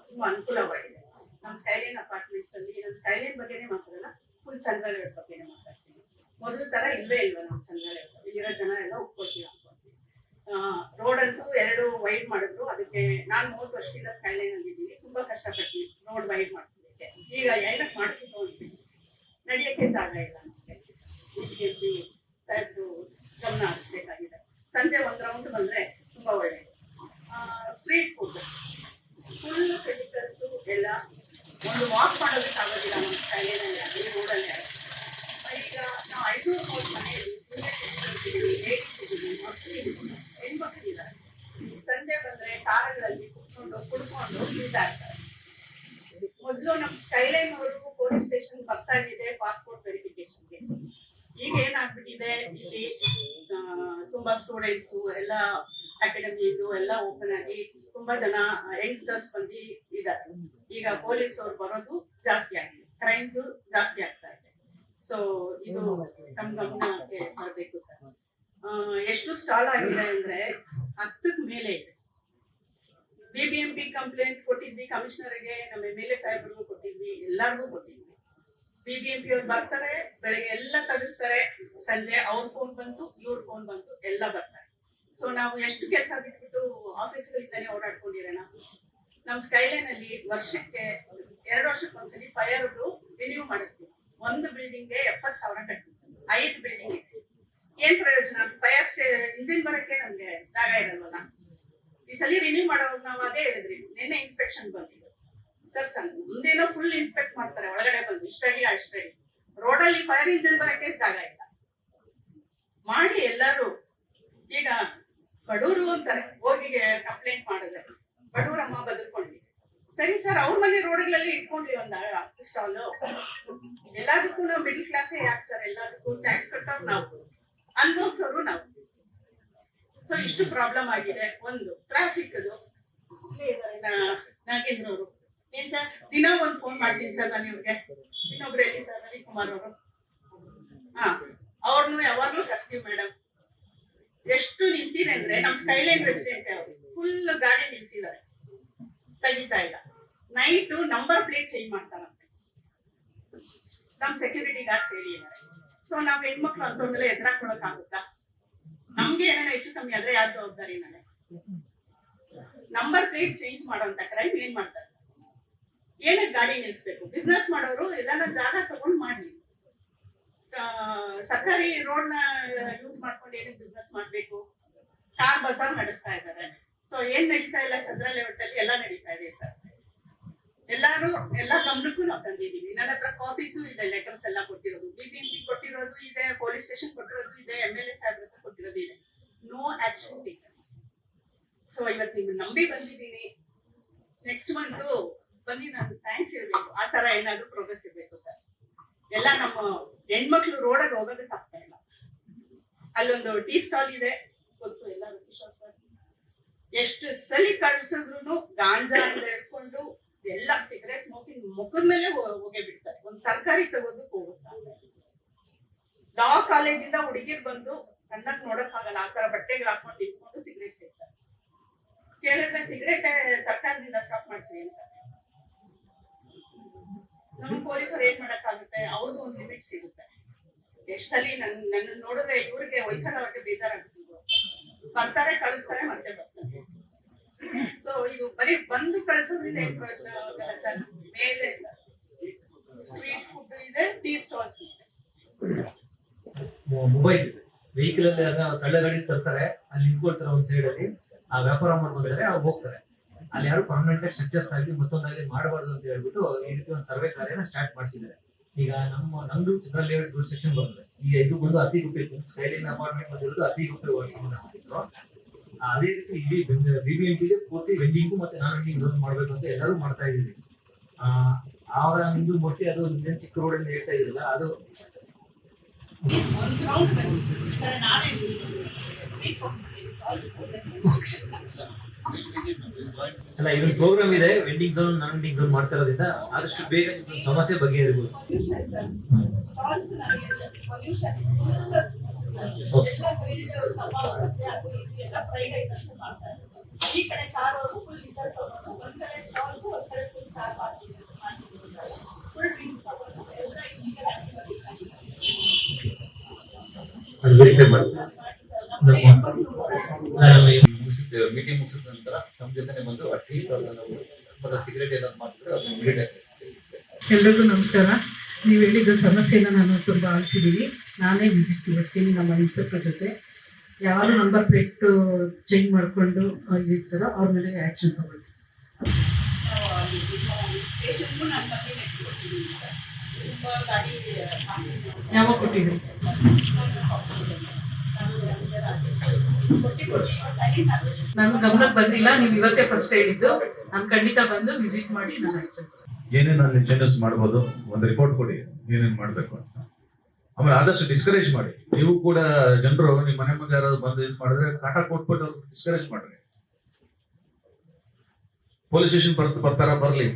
ತುಂಬಾ ಅನುಕೂಲವಾಗಿದೆ. ನಮ್ಮ ಸ್ಕೈಲೈನ್ ಅಪಾರ್ಟ್ಮೆಂಟ್ಸ್ ಅಲ್ಲಿ ನಾನು ಸ್ಕೈಲೈನ್ ಬಗ್ಗೆನೇ ಮಾತಾಡಲ್ಲ, ಫುಲ್ ಚಂದ್ರಲೇಔಟ್ ಬಗ್ಗೆನೇ ಮಾತಾಡ್ತೀನಿ. ಮೊದಲ ತರ ಇಲ್ವೇ ಇಲ್ವಾ ನಮ್ಮ ಚಂದ್ರಲೇಔಟ್. ಇಲ್ಲಿರೋ ಜನ ಎಲ್ಲ ಒಪ್ಕೊಳ್ತೀವಿ ಅನ್ಕೊಳ್ತೀವಿ. ರೋಡ್ ಅಂತೂ 2 ವೈಡ್ ಮಾಡಿದ್ರು. ಅದಕ್ಕೆ ನಾನು 30 ವರ್ಷದಿಂದ ಸ್ಕೈಲೈನ್ ಅಲ್ಲಿ ಇದ್ದೀನಿ. ತುಂಬಾ ಕಷ್ಟಪಡ್ತೀನಿ ರೋಡ್ ವೈಡ್ ಮಾಡಿಸಲಿಕ್ಕೆ. ಈಗ ಏನಕ್ಕೆ ಮಾಡಿಸಿದ್ರು ಅಂತೀನಿ, ನಡೆಯಕ್ಕೆ ಜಾಗ ಇಲ್ಲ ನಮಗೆ. BBMP ಸಾಹೇಬ್ರು ಗಮನ ಹರಿಸಬೇಕಾಗಿದೆ. ಸಂಜೆ 1 ರೌಂಡ್ ಬಂದ್ರೆ ತುಂಬಾ ಒಳ್ಳೆಯದು. ಸ್ಟ್ರೀಟ್ ಫುಡ್ ಫುಲ್ ಕೆಮಿಕಲ್ಸು ಎಲ್ಲ, ಒಂದು ವಾಕ್ ಮಾಡೋದಕ್ಕೆ ಆಗೋದಿಲ್ಲ ನಮ್ಮ ಸ್ಕೈಲೈನಲ್ಲಿ ಆಗಲಿ ರೋಡಲ್ಲಿ ಆಗಲಿ. ಈಗ ನಾವು 500 ಮನೆಯಲ್ಲಿ ಹೆಣ್ಮಕ್ಳಿದ್ದಾರೆ. ಸಂಜೆ ಬಂದ್ರೆ ಕಾರುಗಳಲ್ಲಿ ಕುಡ್ಕೊಂಡು ತಿಂತಾ ಇರ್ತಾರೆ. ಮೊದಲು ನಮ್ಮ ಸ್ಕೈಲೈನ್ ಅವರು ಪೊಲೀಸ್ ಸ್ಟೇಷನ್ ಬರ್ತಾಗಿದೆ ಪಾಸ್ಪೋರ್ಟ್ ವೆರಿಫಿಕೇಶನ್ಗೆ. ಈಗ ಏನಾಗ್ಬಿಟ್ಟಿದೆ, ಇಲ್ಲಿ ತುಂಬಾ ಸ್ಟೂಡೆಂಟ್ಸು ಎಲ್ಲ ಅಕಾಡೆಮಿ ಇದು ಎಲ್ಲ ಓಪನ್ ಆಗಿ ತುಂಬಾ ಜನ ಯಂಗ್ಸ್ಟರ್ಸ್ ಬಂದು ಇದ್ದಾರೆ. ಈಗ ಪೊಲೀಸ್ ಅವ್ರು ಬರೋದು ಜಾಸ್ತಿ ಆಗಿದೆ, ಕ್ರೈಮ್ಸ್ ಜಾಸ್ತಿ ಆಗ್ತಾ ಇದೆ. ಸೊ ಇದು ತಮ್ಮ ಗಮನಕ್ಕೆ ಬರಬೇಕು ಸರ್. ಎಷ್ಟು ಸ್ಟಾಲ್ ಆಗಿದೆ ಅಂದ್ರೆ 10ಕ್ಕೆ ಮೇಲೆ ಇದೆ. BBMP ಕಂಪ್ಲೇಂಟ್ ಕೊಟ್ಟಿದ್ವಿ, ಕಮಿಷನರ್ಗೆ, ನಮ್ಮ MLA ಸಾಹೇಬ್ರಿಗೂ ಕೊಟ್ಟಿದ್ವಿ, ಎಲ್ಲಾರ್ಗೂ ಕೊಟ್ಟಿದ್ವಿ. BBMP ಅವ್ರು ಬರ್ತಾರೆ, ಬೆಳಗ್ಗೆ ಎಲ್ಲ ತೆಗಿಸ್ತಾರೆ, ಸಂಜೆ ಅವ್ರ ಫೋನ್ ಬಂತು, ಇವ್ರ ಫೋನ್ ಬಂತು, ಎಲ್ಲ ಬರ್ತಾರೆ. ಸೊ ನಾವು ಎಷ್ಟು ಕೆಲಸ ಬಿಟ್ಬಿಟ್ಟು ಆಫೀಸ್ಗಳಿಂದಾನೆ ಓಡಾಡ್ಕೊಂಡಿರೋಣ. ನಮ್ಮ ಸ್ಕೈಲೈನ್ ಅಲ್ಲಿ ವರ್ಷಕ್ಕೆ 2 ವರ್ಷಕ್ಕೊಂದ್ಸಲಿ ಫೈರ್ ರಿನ್ಯೂ ಮಾಡಿಸ್ತೀವಿ. ಒಂದು ಬಿಲ್ಡಿಂಗ್ಗೆ 70,000 ಕಟ್ತೀವಿ. 5 ಬಿಲ್ಡಿಂಗ್ ಇದೆ. ಏನ್ ಪ್ರಯೋಜನ? ಫೈರ್ ಇಂಜಿನ್ ಬರಕ್ಕೆ ನಮ್ಗೆ ಜಾಗ ಇರಲ್ವಲ್ಲ. ಈ ಸಲ ರಿನ್ಯೂ ಮಾಡೋರು ನಾವು ಅದೇ ಹೇಳಿದ್ರಿ. ನಿನ್ನೆ ಇನ್ಸ್ಪೆಕ್ಷನ್ ಬಂದಿದ್ದು ಸರ್, ಮುಂದೇನೋ ಫುಲ್ ಇನ್ಸ್ಪೆಕ್ಟ್ ಮಾಡ್ತಾರೆ ಒಳಗಡೆ ಬಂದು, ಇಷ್ಟಡಿ ಅಷ್ಟಡಿ. ರೋಡಲ್ಲಿ ಫೈರ್ ಇಂಜಿನ್ ಬರಕ್ಕೆ ಜಾಗ ಇಲ್ಲ ಮಾಡಿ ಎಲ್ಲರೂ. ಈಗ ಬಡವರು ಅಂತಾರೆ, ಹೋಗಿ ಕಂಪ್ಲೇಂಟ್ ಮಾಡಿದ್ರೆ ಬಡವರಮ್ಮ ಬದುಕೊಂಡ್ವಿ. ಸರಿ ಸರ್, ಅವ್ರ ಮನೆ ರೋಡ್ಗಳಲ್ಲಿ ಇಟ್ಕೊಂಡ್ವಿ ಒಂದು 10 ಸ್ಟಾಲ್. ಎಲ್ಲದಕ್ಕೂ ನಾವು ಮಿಡಿಲ್ ಕ್ಲಾಸೇ ಯಾಕೆ ಸರ್? ಎಲ್ಲದಕ್ಕೂ ಟ್ಯಾಕ್ಸ್ ಕಟ್ಟೋರು ನಾವು. ಅನ್ಭವಿಸೋರು ನಾವು. ಸೊ ಇಷ್ಟು ಪ್ರಾಬ್ಲಮ್ ಆಗಿದೆ. ಒಂದು ಟ್ರಾಫಿಕ್ ಅದು ನಾಗೇಂದ್ರ ಅವರು ಏನ್ ಸರ್ ದಿನ ಒಂದ್ ಫೋನ್ ಮಾಡ್ತೀನಿ ಸರ್ ನಾನು ಇವ್ರಿಗೆ. ಇನ್ನೊಬ್ರು ಎಲ್ಲಿ ಸರ್ ರವಿಕುಮಾರ್ ಅವರು, ಅವ್ರನ್ನು ಯಾವಾಗ್ಲೂ ಕರ್ಸ್ತೀವಿ ಮೇಡಮ್. ಎಷ್ಟು ನಿಂತೀನಿ ಅಂದ್ರೆ ನಮ್ ಸ್ಕೈಲೈನ್ ರೆಸಿಡೆಂಟ್ ಅವರು ಫುಲ್ ಗಾಡಿ ನಿಲ್ಸಿದ್ದಾರೆ, ತೆಗಿತಾ ಇಲ್ಲ. ನೈಟ್ ನಂಬರ್ ಪ್ಲೇಟ್ ಚೇಂಜ್ ಮಾಡ್ತಾರಂತೆ ನಮ್ ಸೆಕ್ಯೂರಿಟಿ ಗಾರ್ಡ್ಸ್ ಹೇಳಿದ್ದಾರೆ. ಸೊ ನಾವ್ ಹೆಣ್ಮಕ್ಳು ಅಂತಂದ್ರೆ ಎದುರಾಕೊಳಕ್ ಆಗುತ್ತಾ? ನಮ್ಗೆ ಏನಾರ ಹೆಚ್ಚು ಕಮ್ಮಿ ಆದ್ರೆ ಯಾರು ಜವಾಬ್ದಾರಿ? ನಾಳೆ ನಂಬರ್ ಪ್ಲೇಟ್ ಚೇಂಜ್ ಮಾಡೋಂತ ಕ್ರೈಮ್ ಏನ್ ಮಾಡ್ತಾರೆ? ಏನಕ್ಕೆ ಗಾಡಿ ನಿಲ್ಸ್ಬೇಕು? ಬಿಸ್ನೆಸ್ ಮಾಡೋರು ಎಲ್ಲಾನ ಜಾಗ ತಗೊಂಡ್ ಮಾಡ್ಲಿ. ಸರ್ಕಾರಿ ರೋಡ್ ನ ಯೂಸ್ ಮಾಡ್ಕೊಂಡು ಏನಕ್ಕೆ ಬಿಸ್ನೆಸ್ ಮಾಡ್ಬೇಕು? ಕಾರ್ ಬಜಾರ್ ನಡೆಸ್ತಾ ಇದ್ದಾರೆ. ಸೊ ಏನ್ ನಡೀತಾ ಇಲ್ಲ ಚಂದ್ರ ಲೇಔಟ್ ಅಲ್ಲಿ ಎಲ್ಲ ನಡೀತಾ ಇದೆ ಸರ್. ಎಲ್ಲ ಗಮನಕ್ಕೂ ನಾವು ತಂದಿದ್ದೀವಿ. ನನ್ನ ಹತ್ರ ಕಾಪೀಸು ಇದೆ, ಲೆಟರ್ಸ್ ಎಲ್ಲ ಕೊಟ್ಟಿರೋದು, BBMP ಕೊಟ್ಟಿರೋದು ಇದೆ, ಪೊಲೀಸ್ ಸ್ಟೇಷನ್ ಕೊಟ್ಟಿರೋದು ಇದೆ, MLA ಸಾಹೇಬ್ರ ಹತ್ರ ಕೊಟ್ಟಿರೋದು ಇದೆ. No action taken. ಸೊ ಇವತ್ತು ನಿಮ್ಗೆ ನಂಬಿ ಬಂದಿದ್ದೀನಿ. ನೆಕ್ಸ್ಟ್ ಮಂತ್ ಬಂದು ನಾನು ಥ್ಯಾಂಕ್ಸ್ ಹೇಳ್ಬೇಕು. ಆ ತರ ಏನಾದ್ರು ಪ್ರೋಗ್ರೆಸ್ ಇರ್ಬೇಕು ಸರ್. ಎಲ್ಲ ನಮ್ಮ ಹೆಣ್ಮಕ್ಳು ರೋಡಲ್ಲಿ ಹೋಗೋದಕ್ಕೆ ಆಗ್ತಾ ಇಲ್ಲ. ಅಲ್ಲೊಂದು ಟೀ ಸ್ಟಾಲ್ ಇದೆ, ಗೊತ್ತು ಎಲ್ಲ ಸರ್. ಎಷ್ಟು ಸಲಿ ಕಳ್ಸಿದ್ರು ಗಾಂಜಾ ಅಂತ ಹೇಳ್ಕೊಂಡು ಎಲ್ಲ ಸಿಗರೇಟ್ ಸ್ಮೋಕಿಂಗ್ ಮುಖದ ಮೇಲೆ ಹೋಗೇ ಬಿಡ್ತಾರೆ. ಒಂದ್ ತರಕಾರಿ ತಗೋದಕ್ಕೆ ಹೋಗುತ್ತಾ. ಲಾ ಕಾಲೇಜಿಂದ ಹುಡುಗಿರ್ ಬಂದು ಕಣ್ಣಕ್ ನೋಡಕ್ ಆಗಲ್ಲ, ಆ ತರ ಬಟ್ಟೆಗಳು ಹಾಕೊಂಡು ನಿಂತ್ಕೊಂಡು ಸಿಗರೇಟ್ ಸಿಗ್ತಾರೆ. ಕೇಳಿದ್ರೆ ಸಿಗರೇಟ್ ಸರ್ಕಾರದಿಂದ ಸ್ಟಾಪ್ ಮಾಡ್ಸಿ ಅಂತ. ನಮ್ಮ ಪೊಲೀಸರು ಏನ್ ಮಾಡಕ್ಕಾಗುತ್ತೆ? ಅವ್ರದ್ದು ಒಂದು ಲಿಮಿಟ್ ಸಿಗುತ್ತೆ. ಎಷ್ಟ್ ಸಲಿ ನನ್ನ ನೋಡಿದ್ರೆ ಇವ್ರಿಗೆ ವಯಸ್ಸಾದವ್ರಿಗೆ ಬೇಜಾರಾಗ್ತಿದ್ರು. ಬರ್ತಾರೆ, ಕಳಿಸ್ತಾರೆ, ಮತ್ತೆ ಬರ್ತಾರೆ. ಸೊ ಇದು ಬರೀ ಬಂದು ಕಳಿಸೋದ್ರಿಂದ ಏನ್ ಪ್ರಯೋಜನ ಆಗಲ್ಲ ಸರ್. ಮೇಲೆ ಸ್ಟ್ರೀಟ್ ಫುಡ್ ಇದೆ, ಟೀ ಸ್ಟಾಲ್ಸ್ ಇದೆ, ಮೊಬೈಲ್ ಇದೆ, ವೆಹಿಕಲ್ ಅಲ್ಲಿ ತಳ್ಳೆಗಾಡಿ ತರ್ತಾರೆ, ಅಲ್ಲಿ ನಿಂತ್ಕೊಳ್ತಾರೆ ಒಂದ್ ಸೈಡ್ ಅಲ್ಲಿ, ಆ ವ್ಯಾಪಾರ ಮಾಡ್ಕೊಂತಾರೆ, ಅವ್ರು ಹೋಗ್ತಾರೆ. ಅಲ್ಲಿ ಯಾರು ಪರ್ಮನೆಂಟ್ ಸ್ಟ್ರಕ್ಚರ್ಸ್ ಆಗಿ ಮತ್ತೊಂದಾಗಲಿ ಮಾಡಬಾರ್ದು ಅಂತ ಹೇಳ್ಬಿಟ್ಟು ಈ ರೀತಿ ಒಂದು ಸರ್ವೆ ಕಾರ್ಯನ ಸ್ಟಾರ್ಟ್ ಮಾಡಿಸಿದ್ದಾರೆ. ಈಗ ನಮ್ದು ಚಂದ್ರ ಲೇಔಟ್ ರೂಲ್ ಸೆಕ್ಷನ್ ಬರ್ತದೆ. ಈಗ ಇದು ಬಂದು ಅತಿಗುಪ್ಪೆ ಸ್ಕೈಲೈನ್ ಅಪಾರ್ಟ್ಮೆಂಟ್ ಬಂದಿರೋದು ಅತಿಗುಪ್ಪೆ ಸಂಬಂಧ ಮಾಡಿದ್ರು. ಅದೇ ರೀತಿ ಇಲ್ಲಿ BBMP ಪೂರ್ತಿ ವೆಂಡಿಂಗು ಮತ್ತೆ ನಾನ್ ವೆಂಡಿಂಗ್ ಝೋನ್ ಮಾಡ್ಬೇಕು ಅಂತ ಎಲ್ಲರೂ ಮಾಡ್ತಾ ಇದೀವಿ. ಅವರ ನಿಮ್ದು ಮೋಸ್ಟ್ಲಿ ಅದು ಚಿಕ್ಕ ರೋಡ್ ಅಂತ ಹೇಳ್ತಾ ಇದ್ರಲ್ಲ, ಅದು ಅಲ್ಲ, ಇದೊಂದು ಪ್ರೋಗ್ರಾಮ್ ಇದೆ, ವೆಂಡಿಂಗ್ ಝೋನ್ ನಾನ್ ವೆಂಡಿಂಗ್ ಝೋನ್ ಮಾಡ್ತಾ ಇರೋದ್ರಿಂದ ಆದಷ್ಟು ಬೇಗ ನಿಮ್ಗೆ ಸಮಸ್ಯೆ ಬಗೆಹರಿಬಹುದು. ಈ ಕಡೆ ಕಾರ್ ಅವರು ಫುಲ್ ಲಿಟರ್ ತಗೊಂಡು ಒಂದ್ ಕಡೆ ಸ್ಟಾಲ್ಸ್, ಒಂದ್ ಕಡೆ ಫುಲ್ ಕಾರ್ ಪಾರ್ಕಿಂಗ್ ಮಾಡ್ತಿದ್ದಾರೆ. ಫುಲ್ ಡ್ರಿಂಕ್ಸ್ ತಗೊಂಡು ಎಲ್ಲ ಇಲ್ಲಿಗೆ ಅದು ವೆರಿಫೈ ಮಾಡ್ತಾರೆ. ಮೀಟಿಂಗ್ ಮುಗಿಸಿದ ನಂತರ ನಮ್ಮ ಜೊತೆ ಬಂದು ಅಟ್ಲೀಸ್ಟ್ ನಾವು ಸಿಗರೇಟ್ ಏನಾದ್ರು ಮಾಡ್ತಿದ್ರೆ ಅದನ್ನ ಇಮಿಡಿಯೇಟ್ ಆಗಿ. ಎಲ್ರಿಗೂ ನಮಸ್ಕಾರ. ನೀವು ಹೇಳಿದ ಸಮಸ್ಯೆನ ನಾನು ತುಂಬ ಆಲಿಸಿದ್ದೀವಿ. ನಾನೇ ವಿಸಿಟ್ ಬರ್ತೀನಿ ನಮ್ಮ ಇನ್ಸ್ಪೆಕ್ಟರ್ ಜೊತೆ. ಯಾರು ನಂಬರ್ ಪ್ಲೇಟ್ ಚೇಂಜ್ ಮಾಡಿಕೊಂಡು ಇರ್ತಾರೋ ಅವ್ರ ಮೇಲೆ ಆ್ಯಕ್ಷನ್ ತಗೊಳ್ತೀವಿ. ಯಾವಾಗ ಕೊಟ್ಟಿದ್ರಿ? ನನ್ನ ಗಮನಕ್ಕೆ ಬಂದಿಲ್ಲ. ನೀವು ಇವತ್ತೇ ಫಸ್ಟ್ ಹೇಳಿದ್ದು. ನಾನು ಖಂಡಿತ ಬಂದು ವಿಸಿಟ್ ಮಾಡಿ ನಾನು ಆ್ಯಕ್ಷನ್ ತಗೊಳ್ತೀನಿ. ಏನೇನು ಅಲ್ಲಿ ಚೇಂಜಸ್ ಮಾಡ್ಬೋದು ಒಂದು ರಿಪೋರ್ಟ್ ಕೊಡಿ, ಏನೇನು ಮಾಡಬೇಕು ಅಂತ. ಆಮೇಲೆ ಆದಷ್ಟು ಡಿಸ್ಕರೇಜ್ ಮಾಡಿ. ನೀವು ಕೂಡ ಜನರು ನಿಮ್ಮ ಮನೆ ಮುಂದೆ ಯಾರಾದ್ರು ಬಂದು ಇದು ಮಾಡಿದ್ರೆ ಕಾಟ ಕೊಟ್ಬಿಟ್ಟು ಅವ್ರಿಗೆ ಡಿಸ್ಕರೇಜ್ ಮಾಡ್ರಿ. ಪೊಲೀಸ್ ಸ್ಟೇಷನ್ ಬರ್ತಾರ ಬರ್ಲಿ,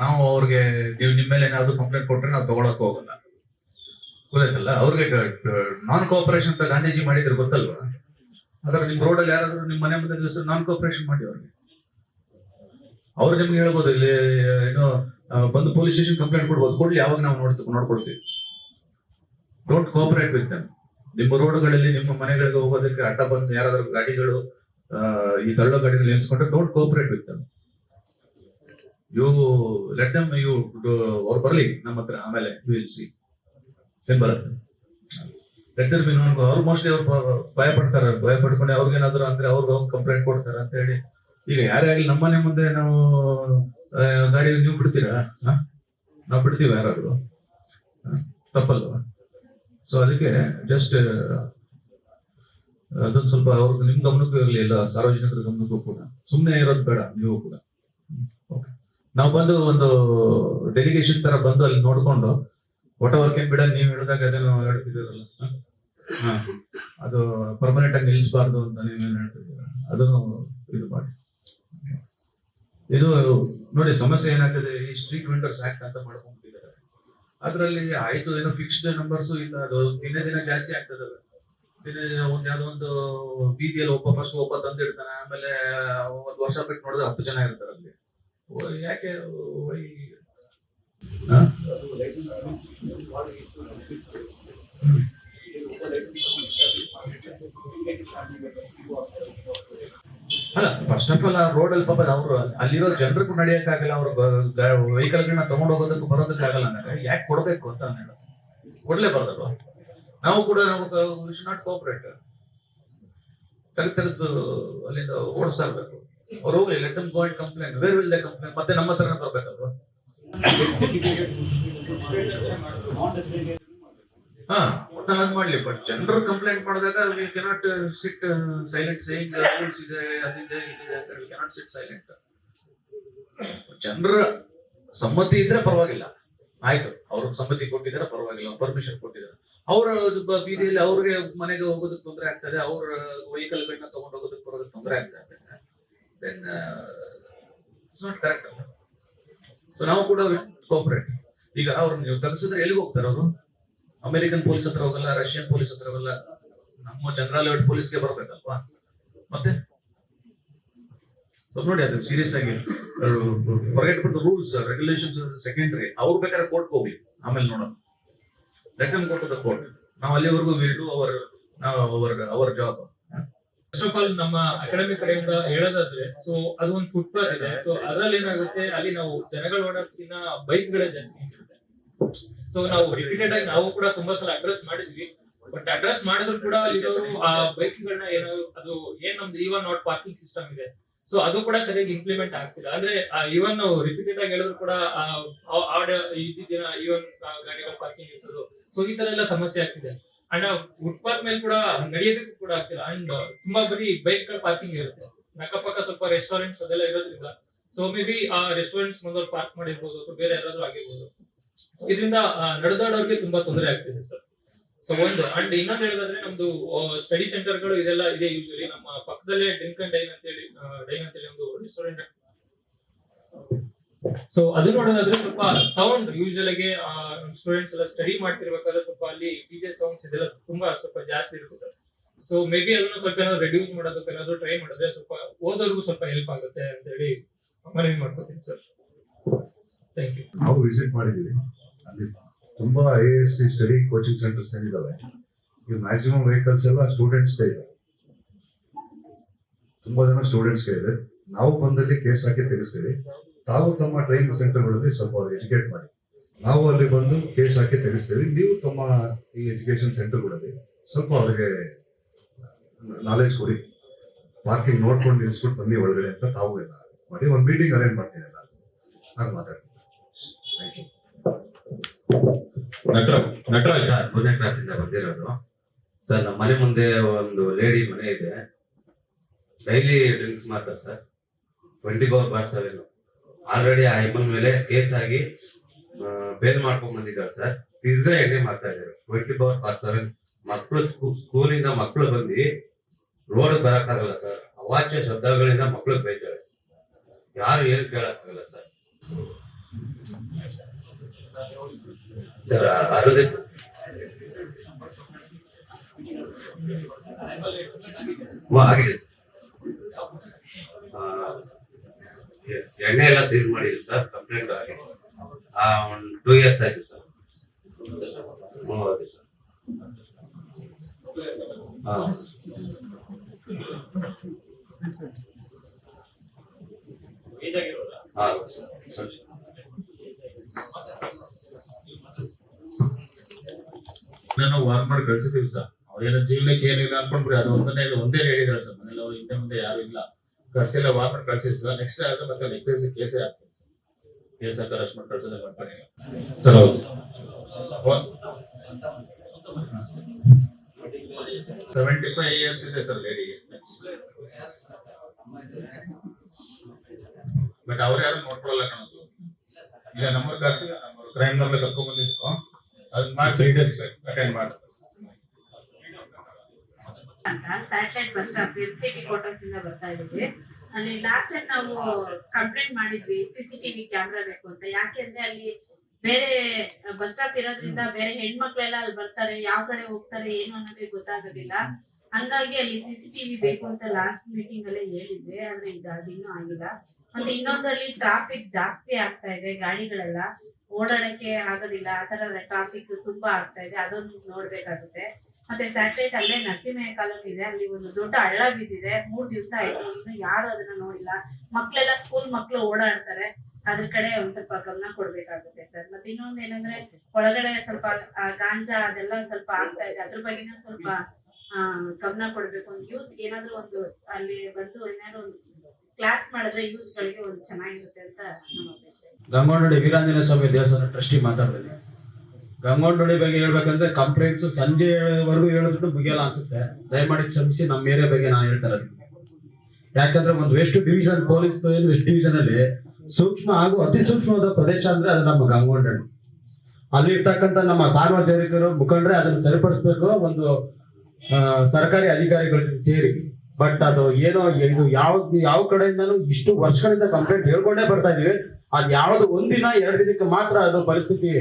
ನಾವು ಅವ್ರಿಗೆ ನೀವು ನಿಮ್ಮ ಮೇಲೆ ಏನಾದ್ರು ಕಂಪ್ಲೇಂಟ್ ಕೊಟ್ರೆ ನಾವು ತಗೊಳಕ್ ಹೋಗಲ್ಲ. ಗೊತ್ತಾಯ್ತಲ್ಲ? ಅವ್ರಿಗೆ ನಾನ್ ಕೋಆಪರೇಷನ್ ಅಂತ ಗಾಂಧೀಜಿ ಮಾಡಿದ್ರೆ ಗೊತ್ತಲ್ವಾ? ಆದ್ರೆ ನಿಮ್ ರೋಡಲ್ಲಿ ಯಾರಾದ್ರೂ ನಿಮ್ಮ ಮನೆ ಮುಂದೆ ದಿವಸ ನಾನ್ ಕೋಆಪರೇಷನ್ ಮಾಡಿ ಅವ್ರು ನಿಮ್ಗೆ ಹೇಳ್ಬೋದು, ಇಲ್ಲಿ ಏನೋ ಬಂದು ಪೊಲೀಸ್ ಸ್ಟೇಷನ್ ಕಂಪ್ಲೇಂಟ್ ಕೊಡ್ಬೋದು, ಕೊಡ್ಲಿ, ಯಾವಾಗ ನಾವು ನೋಡ್ಕೊಡ್ತೀವಿ. Don't cooperate with them. ನಿಮ್ಮ ರೋಡ್ಗಳಲ್ಲಿ ನಿಮ್ಮ ಮನೆಗಳಿಗೆ ಹೋಗೋದಕ್ಕೆ ಅಡ್ಡ ಬಂದು ಯಾರಾದ್ರೂ ಗಾಡಿಗಳು ಈ ತಳ್ಳೋ ಗಾಡಿಗಳು ನಿಲ್ಸ್ಕೊಂಡ್ರೆ don't cooperate with them. You let them, ಅವ್ರು ಬರ್ಲಿ ನಮ್ಮ ಹತ್ರ, ಆಮೇಲೆ ವಿಲ್ ಸಿ ಏನ್ ಬರುತ್ತೆ. Let there be known. ಅವ್ರು ಮೋಸ್ಟ್ಲಿ ಅವ್ರು ಭಯ ಪಡ್ಕೊಂಡು ಅವ್ರಿಗೇನಾದ್ರು ಅಂದ್ರೆ ಅವ್ರಿಗೆ ಹೋಗಿ ಕಂಪ್ಲೇಂಟ್ ಕೊಡ್ತಾರೆ ಅಂತ ಹೇಳಿ. ಈಗ ಯಾರೇ ಆಗಲಿ ನಮ್ಮ ಮನೆ ಮುಂದೆ ನಾವು ಗಾಡಿ ನೀವು ಬಿಡ್ತೀರಾ? ನಾವು ಬಿಡ್ತೀವಿ? ಯಾರಾದ್ರು ತಪ್ಪಲ್ವಾ? ಸೊ ಅದಕ್ಕೆ ಜಸ್ಟ್ ಅದೊಂದು ಸ್ವಲ್ಪ ಅವ್ರಿಗೆ ನಿಮ್ ಗಮನಕ್ಕೂ ಇರಲಿ, ಎಲ್ಲ ಸಾರ್ವಜನಿಕರ ಗಮನಕ್ಕೂ ಕೂಡ. ಸುಮ್ಮನೆ ಇರೋದು ಬೇಡ ನೀವು ಕೂಡ. ನಾವು ಬಂದು ಒಂದು ಡೆಲಿಗೇಷನ್ ತರ ಬಂದು ಅಲ್ಲಿ ನೋಡ್ಕೊಂಡು ಒಟ ವರ್ಕ್ ಏನ್ ಬಿಡ ನೀವು ಹೇಳಿದಾಗ ಅದೇನೋ ಹೇಳ್ತಿದ್ದೀರಲ್ಲ, ಹಾ, ಅದು ಪರ್ಮನೆಂಟ್ ಆಗಿ ನಿಲ್ಲಿಸಬಾರ್ದು ಅಂತ ನೀವೇನ್ ಹೇಳ್ತಿದ್ದೀರಾ, ಅದನ್ನು ಇದು ಮಾಡಿ. ಇದು ನೋಡಿ ಸಮಸ್ಯೆ ಏನಾಗ್ತದೆ, ಈ ಸ್ಟ್ರೀಟ್ ವೆಂಡರ್ಸ್ ಆಕ್ಟ್ ಅಂತ ಮಾಡ್ಕೊಂಡ್ಬಿಟ್ಟಿದ್ದಾರೆ. ಅದ್ರಲ್ಲಿ ಆಯ್ತು ಏನೋ ಫಿಕ್ಸ್ಡ್ ನಂಬರ್ಸ್ ಇಲ್ಲ, ಅದು ದಿನ ದಿನ ಜಾಸ್ತಿ ಆಗ್ತದೆ. ಒಂದ್ ಯಾವ್ದೋ ಒಂದು ಬೀದಿಯಲ್ಲಿ ಫಸ್ಟ್ ಒಬ್ಬ ತಂದಿಡ್ತಾನೆ, ಆಮೇಲೆ ಒಂದ್ ವರ್ಷ ಬಿಟ್ಟು ನೋಡಿದ್ರೆ 10 ಜನ ಇರ್ತಾರೆ ಅಲ್ಲಿ. ಯಾಕೆ ಅಲ್ಲ, ಫಸ್ಟ್ ಆಫ್ ಆಲ್ ಆ ರೋಡ್ ಅಲ್ಲಿ ಪಾಪ ಅವ್ರು ಅಲ್ಲಿರೋ ಜನರಿಗೂ ನಡೆಯಕ್ಕಾಗಲ್ಲ, ಅವ್ರ ವೆಹಿಕಲ್ ಗಳನ್ನ ತಗೊಂಡ್ ಹೋಗೋದಕ್ಕೂ ಬರೋದಕ್ಕೆ ಆಗಲ್ಲ. ನನಗೆ ಯಾಕೆ ಕೊಡ್ಬೇಕು ಅಂತ ನಾನು ಹೇಳೋದು, ಕೊಡ್ಲೇಬಾರ್ದಲ್ವಾ? ನಾವು ಕೂಡ ನಾಟ್ ಕೋಪರೇಟ್, ತೆಗೆದು ಅಲ್ಲಿಂದ ಓಡಿಸ್ತಾ ಇರ್ಬೇಕು. ಅವ್ರು ಹೋಗ್ಲಿ, let them go and complaint. Where will they complaint? ಮತ್ತೆ ನಮ್ಮ ಹತ್ರನೇ ಬರ್ಬೇಕಲ್ವಾ? ಹಾ, ಒಟ್ಟಲ್ಲಿ ಅದ್ ಮಾಡ್ಲಿ. ಬಟ್ ಜನರು ಕಂಪ್ಲೇಂಟ್ ಮಾಡಿದಾಗ we cannot sit silent saying rules ಇದೆ, ಅದಿದೆ ಇದಿದೆ ಅಂತ ವಿ ಕೆನಾಟ್ ಸಿಟ್ ಸೈಲೆಂಟ್. ಜನರ ಸಮ್ಮತಿ ಇದ್ರೆ ಪರವಾಗಿಲ್ಲ, ಆಯ್ತು, ಅವ್ರಿಗೆ ಸಮ್ಮತಿ ಕೊಟ್ಟಿದ್ದಾರೆ ಪರವಾಗಿಲ್ಲ, ಪರ್ಮಿಷನ್ ಕೊಟ್ಟಿದ್ದಾರೆ. ಅವರ ಬೀದಿಯಲ್ಲಿ ಅವ್ರಿಗೆ ಮನೆಗೆ ಹೋಗೋದಕ್ಕೆ ತೊಂದರೆ ಆಗ್ತದೆ, ಅವ್ರ ವೆಹಿಕಲ್ ಗಳನ್ನ ತಗೊಂಡು ಹೋಗೋದಕ್ಕೆ ಬರೋದಕ್ಕೆ ತೊಂದರೆ ಆಗ್ತಾ ಇದೆ, ದೆನ್ ಇಟ್ಸ್ ನಾಟ್ ಕರೆಕ್ಟ್ ಅಲ್ಲ. ಸೊ ನಾವು ಕೂಡ ಕೋಪರೇಟ್. ಈಗ ಅವ್ರು ನೀವು ತಗ್ಸಿದ್ರೆ ಎಲ್ಲಿಗೆ ಹೋಗ್ತಾರೆ ಅವರು? ಅಮೆರಿಕನ್ ಪೊಲೀಸ್ ಹತ್ರ ಹೋಗಲ್ಲ, ರಷ್ಯನ್ ಪೊಲೀಸ್ ಹತ್ರ ಹೋಗಲ್ಲ, ನಮ್ಮ ಜನರಲ್ ಪೊಲೀಸ್ಗೆ ಬರ್ಬೇಕಲ್ವಾ? ಮತ್ತೆ ಸೊ ನೋಡಿ, ಅದು ಸೀರಿಯಸ್ ಆಗಿ ಫರ್ಗೆಟ್ ಬಿಟ್ಟು ರೂಲ್ಸ್ ರೆಗ್ಯುಲೇಷನ್ಸ್ ಸೆಕೆಂಡ್ರಿ. ಅವ್ರು ಬೇಕಾದ್ರೆ ಕೋರ್ಟ್ ಹೋಗ್ಲಿ, ಆಮೇಲೆ ನೋಡೋಣ. Let them go to the court. ನಾವು ಅಲ್ಲಿವರೆಗೂ will do our job. First of all ನಮ್ಮ ಅಕಾಡೆಮಿ ಕಡೆಯಿಂದ ಹೇಳೋದಾದ್ರೆ, ಸೊ ಅದು ಒಂದು ಫುಟ್ಪಾತ್ ಇದೆ. ಸೊ ಅದ್ರಲ್ಲಿ ಏನಾಗುತ್ತೆ, ಅಲ್ಲಿ ನಾವು ಜನಗಳು ಓಡಾಡ್ತಿನ ಬೈಕ್ ಗಳೇ ಜಾಸ್ತಿ ಇರುತ್ತೆ. ಸೊ ನಾವು ರಿಪೀಟೆಡ್ ಆಗಿ ನಾವು ಕೂಡ ತುಂಬಾ ಸಲ ಅಡ್ರೆಸ್ ಮಾಡಿದ್ವಿ. ಬಟ್ ಅಡ್ರೆಸ್ ಮಾಡಿದ್ರು ಕೂಡ ಅಲ್ಲಿರೋರು ಆ ಬೈಕ್ ಗಳನ್ನ ಏನೋ ಅದು ಏನ್ ನಮ್ದು ಇವನ್ ನಾಟ್ ಪಾರ್ಕಿಂಗ್ ಸಿಸ್ಟಮ್ ಇದೆ, ಸೊ ಅದು ಕೂಡ ಸರಿಯಾಗಿ ಇಂಪ್ಲಿಮೆಂಟ್ ಆಗ್ತಿಲ್ಲ. ಅಂದ್ರೆ ಇವನ್ ನಾವು ರಿಪೀಟೆಡ್ ಆಗಿ ಹೇಳಿದ್ರು ಕೂಡ ಇದ್ದಿದ್ದಿನ ಇವನ್ ಗಾಡಿಗಳ ಪಾರ್ಕಿಂಗ್ ಇಸೋದು, ಸೊ ಈ ತರ ಎಲ್ಲ ಸಮಸ್ಯೆ ಆಗ್ತಿದೆ. ಅಂಡ್ ಫುಟ್ಪಾತ್ ಮೇಲೆ ಕೂಡ ನಡೆಯೋದಕ್ಕೂ ಕೂಡ ಆಗ್ತಿಲ್ಲ. ಅಂಡ್ ತುಂಬಾ ಬರೀ ಬೈಕ್ ಗಳ ಪಾರ್ಕಿಂಗ್ ಇರುತ್ತೆ. ಅಕ್ಕಪಕ್ಕ ಸ್ವಲ್ಪ ರೆಸ್ಟೋರೆಂಟ್ಸ್ ಅದೆಲ್ಲ ಇರೋದ್ರಿಂದ, ಸೊ ಮೇ ಬಿ ಆ ರೆಸ್ಟೋರೆಂಟ್ಸ್ ಮುಂದೆ ಪಾರ್ಕ್ ಮಾಡಿರ್ಬೋದು ಅಥವಾ ಬೇರೆ ಯಾರಾದ್ರೂ ಆಗಿರ್ಬೋದು. ಇದರಿಂದ ನಡೆದಾಡೋರ್ಗೆ ತುಂಬಾ ತೊಂದರೆ ಆಗ್ತಿದೆ ಸರ್. ಸೊ ಒಂದು ಅಂಡ್ ಇನ್ನೊಂದು ಹೇಳೋದಾದ್ರೆ, ನಮ್ದು ಸ್ಟಡಿ ಸೆಂಟರ್ ಗಳು ಇದೆಲ್ಲ ಇದೆ. ಯೂಶಲಿ ನಮ್ಮ ಪಕ್ಕದಲ್ಲೇ ಡ್ರಿಂಕ್ ಅಂಡ್ ಡೈನ್ ಅಂತೇಳಿ ಒಂದು ರೆಸ್ಟೋರೆಂಟ್. ಸೊ ಅದು ನೋಡೋದಾದ್ರೆ ಸ್ವಲ್ಪ ಸೌಂಡ್ ಯೂಶಲ್ ಆಗಿ ಸ್ಟೂಡೆಂಟ್ಸ್ ಎಲ್ಲ ಸ್ಟಡಿ ಮಾಡ್ತಿರ್ಬೇಕಾದ್ರೆ ಸ್ವಲ್ಪ ಅಲ್ಲಿ ಡಿಜೆ ಸೌಂಡ್ಸ್ ಇದೆಲ್ಲ ತುಂಬಾ ಸ್ವಲ್ಪ ಜಾಸ್ತಿ ಇರುತ್ತೆ ಸರ್. ಸೊ ಮೇ ಬಿ ಅದನ್ನ ಸ್ವಲ್ಪ ಏನಾದ್ರು ರೆಡ್ಯೂಸ್ ಮಾಡೋದಕ್ಕೆ ಏನಾದ್ರು ಟ್ರೈ ಮಾಡಿದ್ರೆ ಸ್ವಲ್ಪ ಓದೋರ್ಗು ಸ್ವಲ್ಪ ಹೆಲ್ಪ್ ಆಗುತ್ತೆ ಅಂತ ಹೇಳಿ ಮನವಿ ಮಾಡ್ಕೋತೀನಿ ಸರ್. Thank you. ನಾವು ವಿಸಿಟ್ ಮಾಡಿದೀವಿ. ಅಲ್ಲಿ ತುಂಬಾ IASC ಸ್ಟಡಿ ಕೋಚಿಂಗ್ ಸೆಂಟರ್ಸ್ ಏನಿದಾವೆ, ಈ ಮ್ಯಾಕ್ಸಿಮಮ್ ವೆಹಿಕಲ್ಸ್ ಎಲ್ಲ ಸ್ಟೂಡೆಂಟ್ಸ್ಗೆ ಇದೆ. ತುಂಬಾ ಜನ ಸ್ಟೂಡೆಂಟ್ಸ್ಗೆ ಇದೆ. ನಾವು ಬಂದಲ್ಲಿ ಕೇಸ್ ಹಾಕಿ ತೆಗೆಸ್ತೀವಿ. ತಾವು ತಮ್ಮ ಟ್ರೈನಿಂಗ್ ಸೆಂಟರ್ಗಳಲ್ಲಿ ಸ್ವಲ್ಪ ಅವ್ರಿಗೆ ಎಜುಕೇಟ್ ಮಾಡಿ, ನಾವು ಅಲ್ಲಿ ಬಂದು ಕೇಸ್ ಹಾಕಿ ತೆಗೆಸ್ತೀವಿ. ನೀವು ತಮ್ಮ ಈ ಎಜುಕೇಶನ್ ಸೆಂಟರ್ಗಳಲ್ಲಿ ಸ್ವಲ್ಪ ಅವ್ರಿಗೆ ನಾಲೆಜ್ ಕೊಡಿ. ಪಾರ್ಕಿಂಗ್ ನೋಡ್ಕೊಂಡು ನಿಲ್ಸ್ಬಿಟ್ಟು ಬನ್ನಿ ಒಳಗಡೆ ಅಂತ ತಾವು ಎಲ್ಲ ಮಾಡಿ ಒಂದು ಮೀಟಿಂಗ್ ಅರೇಂಜ್ ಮಾಡ್ತೀನಿ ಎಲ್ಲ ಹಾಗೆ ಮಾತಾಡ್ತೀನಿ. Thank you. ನಟರಾಜ್ 1ನೇ ಕ್ಲಾಸಿಂದ ಬಂದಿರೋದು ಸರ್. ನಮ್ಮ ಮನೆ ಮುಂದೆ ಒಂದು ಲೇಡಿ ಮನೆ ಇದೆ, ಡೈಲಿ ಡ್ರಿಂಕ್ಸ್ ಮಾಡ್ತಾರೆ ಸರ್. 24/7 ಆಲ್ರೆಡಿ ಆ ಎಮ್ಮನ್ ಮೇಲೆ ಕೇಸ್ ಆಗಿ ಬೇಲ್ ಮಾಡ್ಕೊಂಡ್ ಬಂದಿದ್ದಾರೆ ಸರ್. ತಿರ್ಗಾ ಎಣ್ಣೆ ಮಾಡ್ತಾ ಇದ್ದಾರೆ 24/7. ಮಕ್ಕಳು ಸ್ಕೂಲಿಂದ ಮಕ್ಕಳು ಬಂದು ರೋಡ್ ಬರಕ್ಕಾಗಲ್ಲ ಸರ್. ಅವಾಚ್ಯ ಶಬ್ದಗಳಿಂದ ಮಕ್ಕಳು ಬೈತಾರೆ. ಯಾರು ಏನ್ ಕೇಳಕ್ಕಾಗಲ್ಲ ಸರ್. ಸರ್ ಆಗಿದೆ ಎಣ್ಣೆ ಎಲ್ಲ ಸೀಸ್ ಮಾಡಿದ್ವಿ ಸರ್. ಕಂಪ್ಲೇಂಟ್ ಆಗಿ ಒಂದು 2 years ಆಯ್ತು ಸರ್. ಹೌದು ಸರ್. ನಾನು ವಾರ್ ಮಾಡಿ ಕಳ್ಸಿದೀವಿ ಸರ್. ಅವ್ರೇನೋ ಜೀವನಕ್ಕೆ ಏನಿಲ್ಲ ಅನ್ಕೊಂಡ್ರಿ, ಅದು ಒಂದೇ ಹೇಳಿದಾರೆ ಸರ್. ಮನೇಲಿ ಅವ್ರು ಹಿಂದೆ ಮುಂದೆ ಯಾರು ಇಲ್ಲ, ಕಳ್ಸಿಲ್ಲ, ವಾರ್ ಮಾಡಿ ಕಳ್ಸಿದ್ವಿ ಸರ್. ನೆಕ್ಸ್ಟ್ ಆದ್ರೆ ಮತ್ತೆ ಎಕ್ಸೈಸ್ ಕೇಸೇ ಆಗ್ತದೆ ಸರ್. ಕೇಸ್ ಹಾಕಿ ಅರೆಸ್ಟ್ ಮಾಡಿ ಕಳ್ಸೋದೇ ಮಾಡ್ತಾರೆ ಸರ್. ಹೌದು 75 years ಇದೆ ಸರ್ ಲೇಡಿಗೆ. ಬಟ್ ಅವ್ರು ಯಾರು ನೋಡ್ಕೊಳ್ಳಲ್ಲ ಕಾಣೋದು. ಈಗ ನಂಬರ್ ಕರ್ಸಿ ಕ್ರೈಮ್ ಕರ್ಕೊಂಡ್ ಬಂದಿದ್ರು, ಅದನ್ನ ಮಾಡಿ ಸರ್ ಅಟೆಂಡ್ ಮಾಡ್ತಾರೆ. ಅಂತ satellite bus stop MCT quarters ಇಂದ ಬರ್ತಾ ಇದೀವಿ. ಅಲ್ಲಿ ಲಾಸ್ಟ್ ಟೈಮ್ ನಾವು ಕಂಪ್ಲೇಂಟ್ ಮಾಡಿದ್ವಿ CCTV ಕ್ಯಾಮ್ರಾ ಬೇಕು ಅಂತ. ಯಾಕೆಂದ್ರೆ ಅಲ್ಲಿ ಬೇರೆ ಬಸ್ ಸ್ಟಾಪ್ ಇರೋದ್ರಿಂದ ಬೇರೆ ಹೆಣ್ಮಕ್ಳೆಲ್ಲ ಅಲ್ಲಿ ಬರ್ತಾರೆ, ಯಾವ ಕಡೆ ಹೋಗ್ತಾರೆ ಏನು ಅನ್ನೋದೇ ಗೊತ್ತಾಗೋದಿಲ್ಲ. ಹಂಗಾಗಿ ಅಲ್ಲಿ CCTV ಬೇಕು ಅಂತ ಲಾಸ್ಟ್ ಮೀಟಿಂಗ್ ಅಲ್ಲೇ ಹೇಳಿದ್ವಿ. ಆದ್ರೆ ಅದಿನ್ನೂ ಆಗಿಲ್ಲ. ಮತ್ತೆ ಇನ್ನೊಂದಲ್ಲಿ ಟ್ರಾಫಿಕ್ ಜಾಸ್ತಿ ಆಗ್ತಾ ಇದೆ, ಗಾಡಿಗಳೆಲ್ಲ ಓಡಾಡಕ್ಕೆ ಆಗೋದಿಲ್ಲ, ಆ ತರ ಟ್ರಾಫಿಕ್ ತುಂಬಾ ಆಗ್ತಾ ಇದೆ. ಅದೊಂದು ನೋಡ್ಬೇಕಾಗುತ್ತೆ. ಮತ್ತೆ ಸ್ಯಾಟಲೈಟ್ ಅಲ್ಲೇ ನರಸಿಂಹ ಕಾಲೋನಿ ಇದೆ, ಅಲ್ಲಿ ಒಂದು ದೊಡ್ಡ ಹಳ್ಳ ಬಿದ್ದಿದೆ. 3 ದಿವಸ ಆಯ್ತು, ಇನ್ನು ಯಾರು ಅದನ್ನ ನೋಡಿಲ್ಲ. ಮಕ್ಳೆಲ್ಲ ಸ್ಕೂಲ್ ಮಕ್ಳು ಓಡಾಡ್ತಾರೆ, ಅದ್ರ ಕಡೆ ಒಂದ್ ಸ್ವಲ್ಪ ಗಮನ ಕೊಡ್ಬೇಕಾಗುತ್ತೆ ಸರ್. ಮತ್ತೆ ಇನ್ನೊಂದ್ ಏನಂದ್ರೆ ಒಳಗಡೆ ಸ್ವಲ್ಪ ಗಾಂಜಾ ಅದೆಲ್ಲ ಸ್ವಲ್ಪ ಆಗ್ತಾ ಇದೆ, ಅದ್ರ ಬಗ್ಗೆನೂ ಸ್ವಲ್ಪ ಗಮನ ಕೊಡ್ಬೇಕು. ಒಂದು ಯೂತ್ ಏನಾದ್ರು ಒಂದು ಅಲ್ಲಿ ಬಂದು ಏನಾದ್ರು ಒಂದು ಕ್ಲಾಸ್ ಮಾಡಿದ್ರೆ ಯೂತ್ ಗಳಿಗೆ ಒಂದು ಚೆನ್ನಾಗಿರುತ್ತೆ ಅಂತ ನಮ್ಮ ಅಭಿಪ್ರಾಯ. ಗಂಗೋನಹಳ್ಳಿ ವೀರಾಂಜನೇಯ ಸ್ವಾಮಿ ದೇವಸ್ಥಾನ ಟ್ರಸ್ಟಿ ಮಾತಾಡ್ತೀನಿ. ಗಂಗೋನಹಳ್ಳಿ ಬಗ್ಗೆ ಹೇಳ್ಬೇಕಂದ್ರೆ ಕಂಪ್ಲೇಂಟ್ಸ್ ಸಂಜೆವರೆಗೂ ಹೇಳಿದ್ರು ಮುಗಿಯಲ್ಲ ಅನ್ಸುತ್ತೆ. ದಯಮಾಡಿ ಕ್ಷಮಿಸಿ, ನಮ್ಮ ಏರಿಯಾ ಬಗ್ಗೆ ನಾನು ಹೇಳ್ತಾ ಇರೋದು. ಯಾಕಂದ್ರೆ ಒಂದು west division police west division ಅಲ್ಲಿ ಸೂಕ್ಷ್ಮ ಹಾಗೂ ಅತಿ ಸೂಕ್ಷ್ಮವಾದ ಪ್ರದೇಶ ಅಂದ್ರೆ ಅದು ನಮ್ಮ ಗಂಗೋನಹಳ್ಳಿ. ಅಲ್ಲಿ ಇರ್ತಕ್ಕಂಥ ನಮ್ಮ ಸಾರ್ವಜನಿಕರು ಮುಖಂಡ್ರೆ ಅದನ್ನ ಸರಿಪಡಿಸ್ಬೇಕು, ಒಂದು ಸರ್ಕಾರಿ ಅಧಿಕಾರಿಗಳ ಜೊತೆ ಸೇರಿ. ಬಟ್ ಅದು ಏನೋ ಇದು ಯಾವ ಕಡೆಯಿಂದನೂ ಇಷ್ಟು ವರ್ಷಗಳಿಂದ ಕಂಪ್ಲೇಂಟ್ ಹೇಳ್ಕೊಂಡೇ ಬರ್ತಾ ಇದೀವಿ. ಅದ್ ಯಾವ್ದು ಒಂದಿನ 2 ದಿನಕ್ಕೆ ಮಾತ್ರ ಅದು ಪರಿಸ್ಥಿತಿ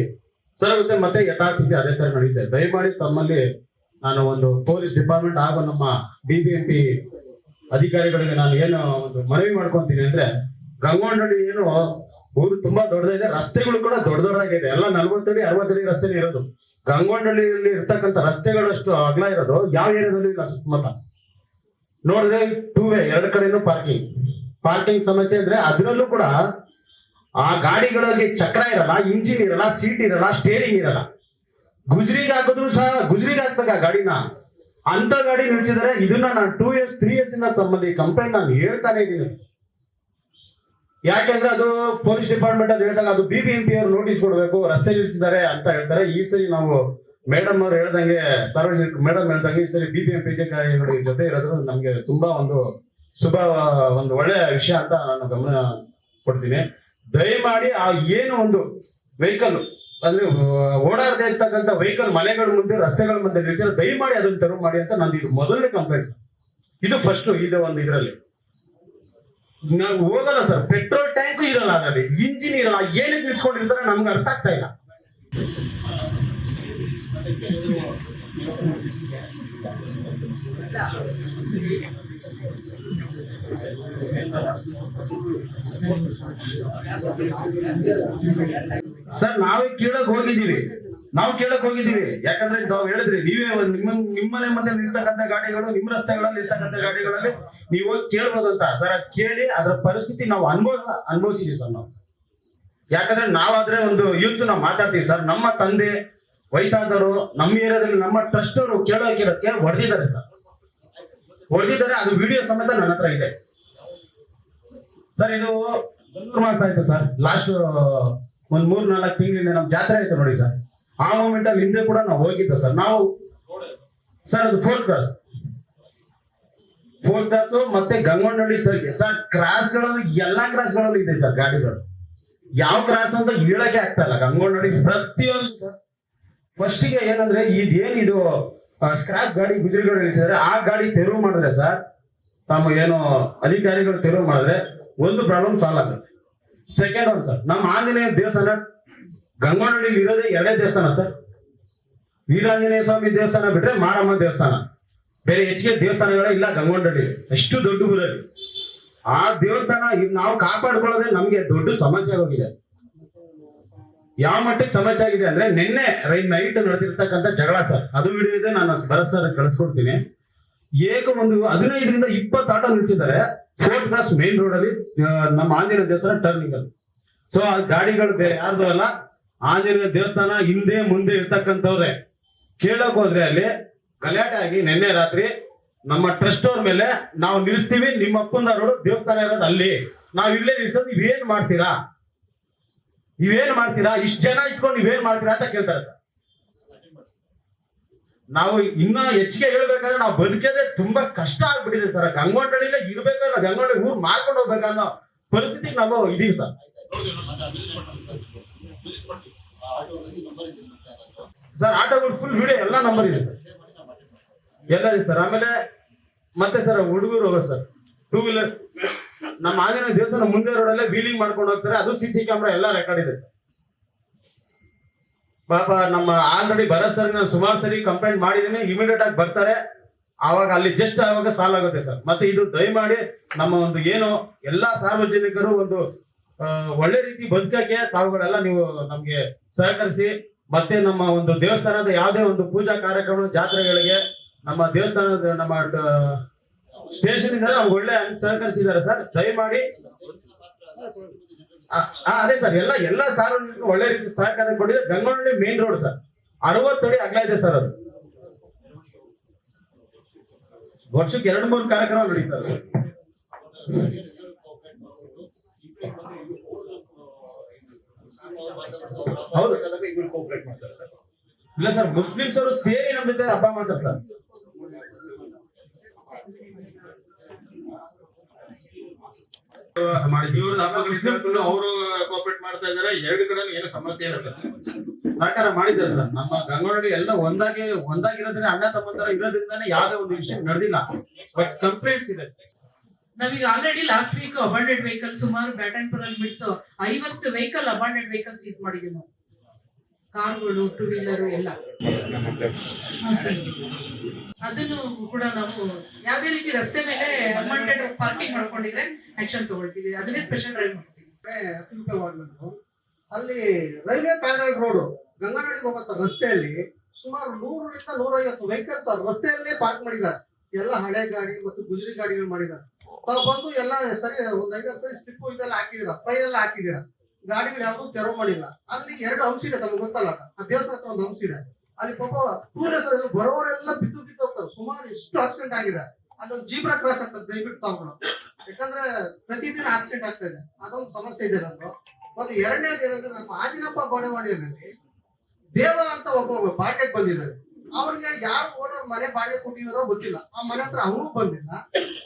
ಸರಗುತ್ತೆ, ಮತ್ತೆ ಯಥಾಸ್ಥಿತಿ ಅದೇ ತರ ನಡೀತೆ. ದಯಮಾಡಿ ತಮ್ಮಲ್ಲಿ ನಾನು ಒಂದು ಪೊಲೀಸ್ ಡಿಪಾರ್ಟ್ಮೆಂಟ್ ಹಾಗೂ ನಮ್ಮ BBMP ಅಧಿಕಾರಿಗಳಿಗೆ ನಾನು ಏನು ಒಂದು ಮನವಿ ಮಾಡ್ಕೊಂತೀನಿ ಅಂದ್ರೆ, ಗಂಗೋನಹಳ್ಳಿ ಏನು ಊರು ತುಂಬಾ ದೊಡ್ಡದಿದೆ, ರಸ್ತೆಗಳು ಕೂಡ ದೊಡ್ಡದಾಗಿದೆ. ಎಲ್ಲ 40 ಅಡಿ 60 ಅಡಿ ರಸ್ತೆನೇ ಇರೋದು. ಗಂಗೋನಹಳ್ಳಿಯಲ್ಲಿ ಇರ್ತಕ್ಕಂಥ ರಸ್ತೆಗಳಷ್ಟು ಅಗಲ ಇರೋದು ಯಾವ ಏರಿಯಾದಲ್ಲೂ ಇಲ್ಲ. ಸುತ್ತಮುತ್ತ ನೋಡಿದ್ರೆ 2 ವೇ, 2 ಕಡೆನೂ ಪಾರ್ಕಿಂಗ್ ಸಮಸ್ಯೆ ಇದ್ರೆ ಅದರಲ್ಲೂ ಕೂಡ ಆ ಗಾಡಿಗಳಲ್ಲಿ ಚಕ್ರ ಇರಲ್ಲ, ಇಂಜಿನ್ ಇರಲ್ಲ, ಸೀಟ್ ಇರಲ್ಲ, ಸ್ಟೇರಿಂಗ್ ಇರಲ್ಲ. ಗುಜ್ರಿಗೆ ಹಾಕಿದ್ರು ಸಹ ಗುಜ್ರಿಗೆ ಹಾಕ್ಬೇಕು ಆ ಗಾಡಿನ. ಅಂತ ಗಾಡಿ ನಿಲ್ಸಿದರೆ ಇದನ್ನ ನಾನು 2 years 3 years ಇಂದ ತಮ್ಮಲ್ಲಿ ಕಂಪ್ಲೇಂಟ್ ನಾನು ಹೇಳ್ತಾನೆ ಇದ್ದೀನಿ. ಯಾಕೆಂದ್ರೆ ಅದು ಪೊಲೀಸ್ ಡಿಪಾರ್ಟ್ಮೆಂಟ್ ಅಲ್ಲಿ ಹೇಳಿದಾಗ ಅದು BBMP ಅವರು ನೋಟಿಸ್ ಕೊಡ್ಬೇಕು, ರಸ್ತೆ ನಿಲ್ಸಿದ್ದಾರೆ ಅಂತ ಹೇಳ್ತಾರೆ. ಈ ಸರಿ ನಾವು ಮೇಡಮ್ ಅವ್ರು ಹೇಳ್ದಂಗೆ, ಸಾರ್ವಜನಿಕ ಮೇಡಮ್ ಹೇಳ್ದಂಗೆ ಈ ಸರಿ BBMP ಅಧಿಕಾರಿಗಳ ಜೊತೆ ಇರೋದು ನಮ್ಗೆ ತುಂಬಾ ಒಂದು ಒಂದು ಒಳ್ಳೆಯ ವಿಷಯ ಅಂತ ನಾನು ಗಮನ ಕೊಡ್ತೀನಿ. ದಯಮಾಡಿ ಆ ಏನು ಒಂದು ವೆಹಿಕಲ್ ಅಂದ್ರೆ ಓಡಾಡದೆ ಇರ್ತಕ್ಕಂಥ ವೆಹಿಕಲ್ ಮನೆಗಳ ಮುಂದೆ ರಸ್ತೆಗಳ ಮುಂದೆ ನಿಲ್ಸಿದ್ರೆ ದಯಮಾಡಿ ಅದನ್ನ ತೆರವು ಮಾಡಿ ಅಂತ ನಂದು ಇದು ಮೊದಲನೇ ಕಂಪ್ಲೇಂಟ್. ಇದು ಫಸ್ಟ್ ಇದು ಒಂದು ಇದರಲ್ಲಿ ನಾವು ಹೋಗಲ್ಲ ಸರ್. ಪೆಟ್ರೋಲ್ ಟ್ಯಾಂಕ್ ಇರಲ್ಲ, ಅದರಲ್ಲಿ ಇಂಜಿನ್ ಇರಲ್ಲ, ಏನಕ್ಕೆ ನಿಲ್ಸ್ಕೊಂಡಿರ್ತಾರೆ ನಮ್ಗೆ ಅರ್ಥ ಆಗ್ತಾ ಇಲ್ಲ. ಸರ್ ನಾವೇ ಕೇಳಕ್ ಹೋಗಿದ್ದೀವಿ. ಯಾಕಂದ್ರೆ ನಾವು ಹೇಳಿದ್ರಿ, ನೀವೇ ನಿಮ್ಮನೆ ಮುಂದೆ ನಿಲ್ತಕ್ಕಂಥ ಗಾಡಿಗಳು, ನಿಮ್ಮ ರಸ್ತೆಗಳಲ್ಲಿ ಇರ್ತಕ್ಕಂಥ ಗಾಡಿಗಳಲ್ಲಿ ನೀವು ಹೋಗಿ ಕೇಳ್ಬೋದು ಅಂತ. ಸರ್ ಅದ್ ಕೇಳಿ ಅದ್ರ ಪರಿಸ್ಥಿತಿ ನಾವು ಅನುಭವಿಸಿದೀವಿ ಸರ್ ನಾವು. ಯಾಕಂದ್ರೆ ನಾವಾದ್ರೆ ಒಂದು ಯೂತ್ ನಾವು ಮಾತಾಡ್ತೀವಿ ಸರ್. ನಮ್ಮ ತಂದೆ ವಯಸ್ಸಾದವರು ನಮ್ಮ ಏರಿಯಾದಲ್ಲಿ ನಮ್ಮ ಟ್ರಸ್ಟ್ ಅವರು ಕೇಳೋಕೆ ಹೊಡೆದಿದ್ದಾರೆ ಸರ್, ಹೊಡೆದಿದ್ದಾರೆ. ಅದು ವಿಡಿಯೋ ಸಮೇತ ನನ್ನ ಹತ್ರ ಇದೆ ಸರ್. ಇದು 3 ಮಾಸ ಆಯ್ತು ಸರ್. ಲಾಸ್ಟ್ ಒಂದ್ 3-4 ತಿಂಗಳಿಂದ ನಮ್ ಜಾತ್ರೆ ಆಯ್ತು ನೋಡಿ ಸರ್. ಆ ಮೂಮೆಂಟ್ ಅಲ್ಲಿ ಹಿಂದೆ ಕೂಡ ನಾವು ಹೋಗಿದ್ದ ಸರ್. ನಾವು ಸರ್ ಅದು 4th ಕ್ರಾಸ್ ಮತ್ತೆ ಗಂಗೋನಹಳ್ಳಿ ತರ್ಗೆ ಸರ್. ಕ್ರಾಸ್ಗಳಲ್ಲಿ ಎಲ್ಲಾ ಕ್ರಾಸ್ಗಳಲ್ಲೂ ಇದೆ ಸರ್ ಗಾಡಿಗಳು. ಯಾವ ಕ್ರಾಸ್ ಅಂತ ಹೇಳಕ್ಕೆ ಆಗ್ತಾ ಇಲ್ಲ ಗಂಗೋನಹಳ್ಳಿ ಪ್ರತಿಯೊಂದು ಸರ್. ಫಸ್ಟಿಗೆ ಏನಂದ್ರೆ ಇದೇನಿದು ಸ್ಕ್ರಾಪ್ ಗಾಡಿ ಗುಜರಿಗಳು ಇಳಿಸಿದ್ರೆ ಆ ಗಾಡಿ ತೆರವು ಮಾಡಿದ್ರೆ ಸರ್, ತಮ್ಮ ಏನು ಅಧಿಕಾರಿಗಳು ತೆರವು ಮಾಡಿದ್ರೆ ಒಂದು ಪ್ರಾಬ್ಲಮ್ ಸಾಲ್ವ್ ಆಗುತ್ತೆ. ಸೆಕೆಂಡ್ ಒಂದು ಸರ್, ನಮ್ಮ ಆಂಜನೇಯ ದೇವಸ್ಥಾನ ಗಂಗೋನಹಳ್ಳಿಲಿ ಇರೋದೇ 2 ದೇವಸ್ಥಾನ ಸರ್. ವೀರಾಂಜನೇಯ ಸ್ವಾಮಿ ದೇವಸ್ಥಾನ ಬಿಟ್ರೆ ಮಾರಮ್ಮ ದೇವಸ್ಥಾನ, ಬೇರೆ ಹೆಚ್ಚಿಗೆ ದೇವಸ್ಥಾನಗಳೇ ಇಲ್ಲ ಗಂಗೋನಹಳ್ಳಿ. ಅಷ್ಟು ದೊಡ್ಡ ಊರಲ್ಲಿ ಆ ದೇವಸ್ಥಾನ ನಾವು ಕಾಪಾಡ್ಕೊಳ್ಳೋದೇ ನಮ್ಗೆ ದೊಡ್ಡ ಸಮಸ್ಯೆ ಆಗೋಗಿದೆ. ಯಾವ ಮಟ್ಟಕ್ಕೆ ಸಮಸ್ಯೆ ಆಗಿದೆ ಅಂದ್ರೆ, ನಿನ್ನೆ ನೈಟ್ ನಡೆದಿರ್ತಕ್ಕಂಥ ಜಗಳ ಸರ್, ಅದು ವಿಡಿಯೋ ಇದೆ, ನಾನು ಭರತ್ ಸರ್ ಕಳಿಸ್ಕೊಡ್ತೀನಿ. ಒಂದು 15ರಿಂದ 20 ಆಟೋ ನಿಲ್ಸಿದ್ದಾರೆ 4th ಕ್ರಾಸ್ ಮೇನ್ ರೋಡ್ ಅಲ್ಲಿ, ನಮ್ಮ ಆಂಜನೇಯ ದೇವಸ್ಥಾನ ಟರ್ನಿಂಗ್ ಅಲ್ಲಿ. ಸೊ ಆ ಗಾಡಿಗಳು ಬೇರೆ ಯಾರ್ದು ಅಲ್ಲ, ಆಂಜನೇಯ ದೇವಸ್ಥಾನ ಹಿಂದೆ ಮುಂದೆ ಇರ್ತಕ್ಕಂಥವ್ರೆ. ಕೇಳಕ್ ಹೋದ್ರೆ ಅಲ್ಲಿ ಗಲಾಟೆ ಆಗಿ ನಿನ್ನೆ ರಾತ್ರಿ ನಮ್ಮ ಟ್ರಸ್ಟ್ ಅವ್ರ ಮೇಲೆ ನಾವು ನಿಲ್ಲಿಸ್ತೀವಿ, ನಿಮ್ಮ ಅಪ್ಪಂದ ರೋಡ್ ದೇವಸ್ಥಾನ ಇರೋದು ಅಲ್ಲಿ, ನಾವ್ ಇಲ್ಲೇ ನಿಲ್ಸೋದು, ನೀವೇನ್ ಮಾಡ್ತೀರಾ, ಇಷ್ಟು ಜನ ಇಟ್ಕೊಂಡು ನೀವೇನ್ ಮಾಡ್ತೀರಾ ಅಂತ ಕೇಳ್ತಾರೆ ಸರ್. ನಾವು ಇನ್ನ ಹೆಚ್ಚಿಗೆ ಹೇಳ್ಬೇಕಾದ್ರೆ ನಾವು ಬದುಕದೇ ತುಂಬಾ ಕಷ್ಟ ಆಗ್ಬಿಟ್ಟಿದೆ ಸರ್. ಗಂಗೋನಹಳ್ಳಿಲೇ ಇರ್ಬೇಕಾದ್ರೆ ಗಂಗೋನಹಳ್ಳಿ ಊರ್ ಮಾರ್ಕೊಂಡು ಹೋಗ್ಬೇಕನ್ನೋ ಪರಿಸ್ಥಿತಿಗೆ ನಾವು ಇದೀವಿ ಸರ್. ಸರ್ ಆಟೋಗಳು ಫುಲ್ ವಿಡಿಯೋ ಎಲ್ಲ ನಂಬರ್ ಇದೆ ಸರ್. ಎಲ್ಲ ರೀ ಸರ್. ಆಮೇಲೆ ಮತ್ತೆ ಸರ್ ಹುಡುಗರು ಸರ್ 2 ವೀಲರ್ಸ್ ನಮ್ಮ ಆಂಜನೇಯ ದೇವಸ್ಥಾನ ಮುಂದೆ ರೋಡಲ್ಲೇ ವೀಲಿಂಗ್ ಮಾಡ್ಕೊಂಡು ಹೋಗ್ತಾರೆ. ಅದು CC ಕ್ಯಾಮ್ರಾ ಎಲ್ಲ ರೆಕಾರ್ಡ್ ಇದೆ ಸರ್. ಪಾಪ ನಮ್ಮ ಆಲ್ರೆಡಿ ಭರತ್ ಸರ್ ನಾನು ಸುಮಾರು ಸರಿ ಕಂಪ್ಲೇಂಟ್ ಮಾಡಿದೀನಿ. ಇಮಿಡಿಯೇಟ್ ಆಗಿ ಬರ್ತಾರೆ, ಆವಾಗ ಅಲ್ಲಿ ಜಸ್ಟ್ ಆವಾಗ ಸಾಲ್ವ್ ಆಗುತ್ತೆ ಸರ್. ಮತ್ತೆ ಇದು ದಯಮಾಡಿ ನಮ್ಮ ಒಂದು ಏನು ಎಲ್ಲಾ ಸಾರ್ವಜನಿಕರು ಒಂದು ಒಳ್ಳೆ ರೀತಿ ಬದುಕಕ್ಕೆ ತಾವುಗಳೆಲ್ಲ ನೀವು ನಮ್ಗೆ ಸಹಕರಿಸಿ, ಮತ್ತೆ ನಮ್ಮ ಒಂದು ದೇವಸ್ಥಾನದ ಯಾವುದೇ ಒಂದು ಪೂಜಾ ಕಾರ್ಯಕ್ರಮ ಜಾತ್ರೆಗಳಿಗೆ ನಮ್ಮ ದೇವಸ್ಥಾನದ ನಮ್ಮ ಸ್ಟೇಷನ್ ಇಂದ ನಮ್ಗೆ ಒಳ್ಳೆ ಸಹಕರಿಸಿದ್ದಾರೆ ಸರ್. ದಯಮಾಡಿ ಅದೇ ಸರ್ ಎಲ್ಲ ಸಾರ್ವಜನಿಕರು ಒಳ್ಳೆ ರೀತಿ ಸಹಕಾರ ಕೊಟ್ಟಿದೆ. ಗಂಗೊಳ್ಳಿ ಮೇನ್ ರೋಡ್ ಸರ್ 60 ಅಡಿ ಅಗಲ ಇದೆ ಸರ್. ಅದು ವರ್ಷಕ್ಕೆ 2-3 ಕಾರ್ಯಕ್ರಮ ನಡೀತಾರೆ ಸರ್. ಹೌದು ಇಲ್ಲ ಸರ್, ಮುಸ್ಲಿಮ್ಸ್ ಅವರು ಸೇರಿ ನಮ್ ಜೊತೆ ಹಬ್ಬ ಮಾಡ್ತಾರೆ ಸರ್. ಅವರು ಕೋಪರೇಟ್ ಮಾಡ್ತಾ ಇದಾರೆ. ಎರಡು ಕಡೆ ಏನು ಸಮಸ್ಯೆ ಇಲ್ಲ ಸರ್, ಸಹಕಾರ ಮಾಡಿದ್ದಾರೆ ಸರ್. ನಮ್ಮ ಗಂಗೊಳ್ಳಿ ಎಲ್ಲ ಒಂದಾಗಿರೋದ್ರೆ ಅಣ್ಣ ತಮ್ಮಂತರ ಇರೋದ್ರಿಂದಾನೇ ಯಾವುದೇ ಒಂದು ವಿಷಯ ನಡೆದಿಲ್ಲ. ಬಟ್ ಕಂಪ್ಲೇಂಟ್ಸ್ ಇದೆ ಸರ್. ನಾವೀಗ ಆಲ್ರೆಡಿ ಲಾಸ್ಟ್ ವೀಕ್ ಅಬಾಂಡೆಡ್ ವೆಹಿಕಲ್ ಸುಮಾರು ಬ್ಯಾಟನ್ಪುರ ಬಿಡ್ಸೋ 50 ವೆಹಿಕಲ್ ಅಬಾಂಡೆಡ್ ವೆಹಿಕಲ್ ಸೀಸ್ ಮಾಡಿದ್ವಿ ನಾವು. ಕಾರ್ಗಳು, 2 ವೀಲರ್ ಎಲ್ಲ. ಅದನ್ನು ಕೂಡ ನಾವು ಯಾವುದೇ ರೀತಿ ರಸ್ತೆ ಮೇಲೆ ಅನ್ವಾಂಟೆಡ್ ಪಾರ್ಕಿಂಗ್ ಮಾಡ್ಕೊಂಡಿದ್ರೆ ಆಕ್ಷನ್ ತಗೊಳ್ತೀವಿ. ಅದನ್ನೇ ಸ್ಪೆಷಲ್ ಡ್ರೈವ್ ಮಾಡ್ತೀವಿ. 10 ರೂಪಾಯಿ ವಾರ್ಡ್ ಅಲ್ಲಿ ರೈಲ್ವೆ ಪ್ಯಾರಲ್ ರೋಡ್ ಗಂಗಾನಹಳ್ಳಿಗೆ ಹೋಗೋ ರಸ್ತೆಯಲ್ಲಿ ಸುಮಾರು 100ರಿಂದ 150 ವೆಹಿಕಲ್ಸ್ ರಸ್ತೆಯಲ್ಲೇ ಪಾರ್ಕ್ ಮಾಡಿದ್ದಾರೆ. ಎಲ್ಲ ಹಳೆ ಗಾಡಿ ಮತ್ತು ಗುಜರಿ ಗಾಡಿಗಳು ಮಾಡಿದ್ದಾರೆ. ತಾವು ಬಂದು ಎಲ್ಲ ಸರಿ ಒಂದ್ 5 ಸರಿ ಸ್ಲಿಪ್ ಇದೆಲ್ಲ ಹಾಕಿದಿರ, ಫೈಲ್ ಎಲ್ಲ ಹಾಕಿದಿರ, ಗಾಡಿಗಳು ಯಾವ್ದು ತೆರವು ಮಾಡಿಲ್ಲ. ಅಲ್ಲಿ 2 ಅಂಶ ಇದೆ, ತಮ್ಗೆ ಗೊತ್ತಲ್ಲ. ಆ ದೇವಸ್ಥಾನ ಹತ್ರ ಒಂದು ಅಂಶ ಇದೆ. ಅಲ್ಲಿ ಪಾಪ ಟೂರಿಸ್ಟ್ ಬರೋರೆಲ್ಲ ಬಿದ್ದು ಹೋಗ್ತಾರೆ. ಸುಮಾರು ಎಷ್ಟು ಆಕ್ಸಿಡೆಂಟ್ ಆಗಿದೆ. ಅಲ್ಲೊಂದು ಜೀಬ್ರಾ ಕ್ರಾಸ್ ಆಗ್ತದೆ, ದಯವಿಟ್ಟು ತಾವುಗಳು. ಯಾಕಂದ್ರೆ ಪ್ರತಿದಿನ ಆಕ್ಸಿಡೆಂಟ್ ಆಗ್ತಾ ಇದೆ. ಅದೊಂದು ಸಮಸ್ಯೆ ಇದೆ ನಮ್ದು. ಮತ್ತೆ ಎರಡನೇದು ಏನಂದ್ರೆ ನಮ್ಮ ಆಂಜಿನಪ್ಪ ಬಾಡವಾಡಿಯಲ್ಲಿ ದೇವ ಅಂತ ಒಬ್ಬ ಬಾಡಿಗೆಗೆ ಬಂದಿದ್ದಾರೆ. ಅವ್ರಿಗೆ ಯಾರು ಓನರ್ ಮನೆ ಬಾಡಿಗೆ ಕೊಟ್ಟಿದಾರೋ ಗೊತ್ತಿಲ್ಲ. ಆ ಮನೆ ಹತ್ರ ಅವನು ಬಂದಿಲ್ಲ.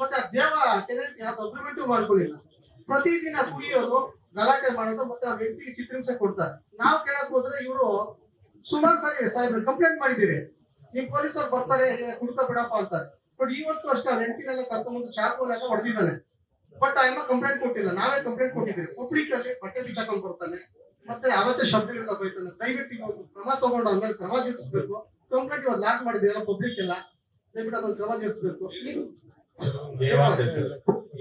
ಮತ್ತೆ ಆ ದೇವ ಟೆನೆಂಟ್ ಯಾವ್ದು ಅಗ್ರಿಮೆಂಟ್ ಮಾಡ್ಕೊಂಡಿಲ್ಲ. ಪ್ರತಿದಿನ ಕುಡಿಯೋದು, ಗಲಾಟೆ ಮಾಡೋದು, ಮತ್ತೆ ಆ ವ್ಯಕ್ತಿಗೆ ಚಿತ್ರಹಿಂಸೆ ಕೊಡ್ತಾರೆ. ನಾವು ಕೇಳಕ್ ಹೋದ್ರೆ ಇವರು ಸುಮಾರು ಸರಿ ಸಾಹೇಬ್ರು ಕಂಪ್ಲೇಂಟ್ ಮಾಡಿದಿರಿ, ನಿಮ್ ಪೊಲೀಸರು ಬರ್ತಾರೆ ಕುಡ್ಕ ಬಿಡಪ್ಪ ಅಂತಾರೆ. ಬಟ್ ಇವತ್ತು ಅಷ್ಟೇ ಹೆಂಡತಿನೆಲ್ಲ ಕರ್ಕೊಂಡ್ಬಂದು ಚಾಕುನೆಲ್ಲ ಹೊಡೆದಿದ್ದಾನೆ. ಬಟ್ ಆ ಕಂಪ್ಲೇಂಟ್ ಕೊಟ್ಟಿಲ್ಲ, ನಾವೇ ಕಂಪ್ಲೇಂಟ್ ಕೊಟ್ಟಿದ್ದೀವಿ. ಪಬ್ಲಿಕ್ ಅಲ್ಲಿ ಬಟ್ಟೆ ಬಿಚ್ಚಾಕೊಂಡ್ ಬರ್ತಾನೆ, ಮತ್ತೆ ಅವತ್ತೇ ಶಬ್ದಗಳಿಂದ ಬೈತಾನೆ. ದಯವಿಟ್ಟು ಒಂದು ಕ್ರಮ ತಗೊಂಡು ಅಂದ್ಮೇಲೆ ಕ್ರಮ ಜರುಗಿಸ್ಬೇಕು. ಕಂಪ್ಲೇಂಟ್ ಇವತ್ತು ಲಾಕ್ ಮಾಡಿದ್ದೀರಲ್ಲ ಪಬ್ಲಿಕ್ ಎಲ್ಲ, ದಯವಿಟ್ಟು ಅದೊಂದು ಕ್ರಮ ಜರುಗಿಸ್ಬೇಕು.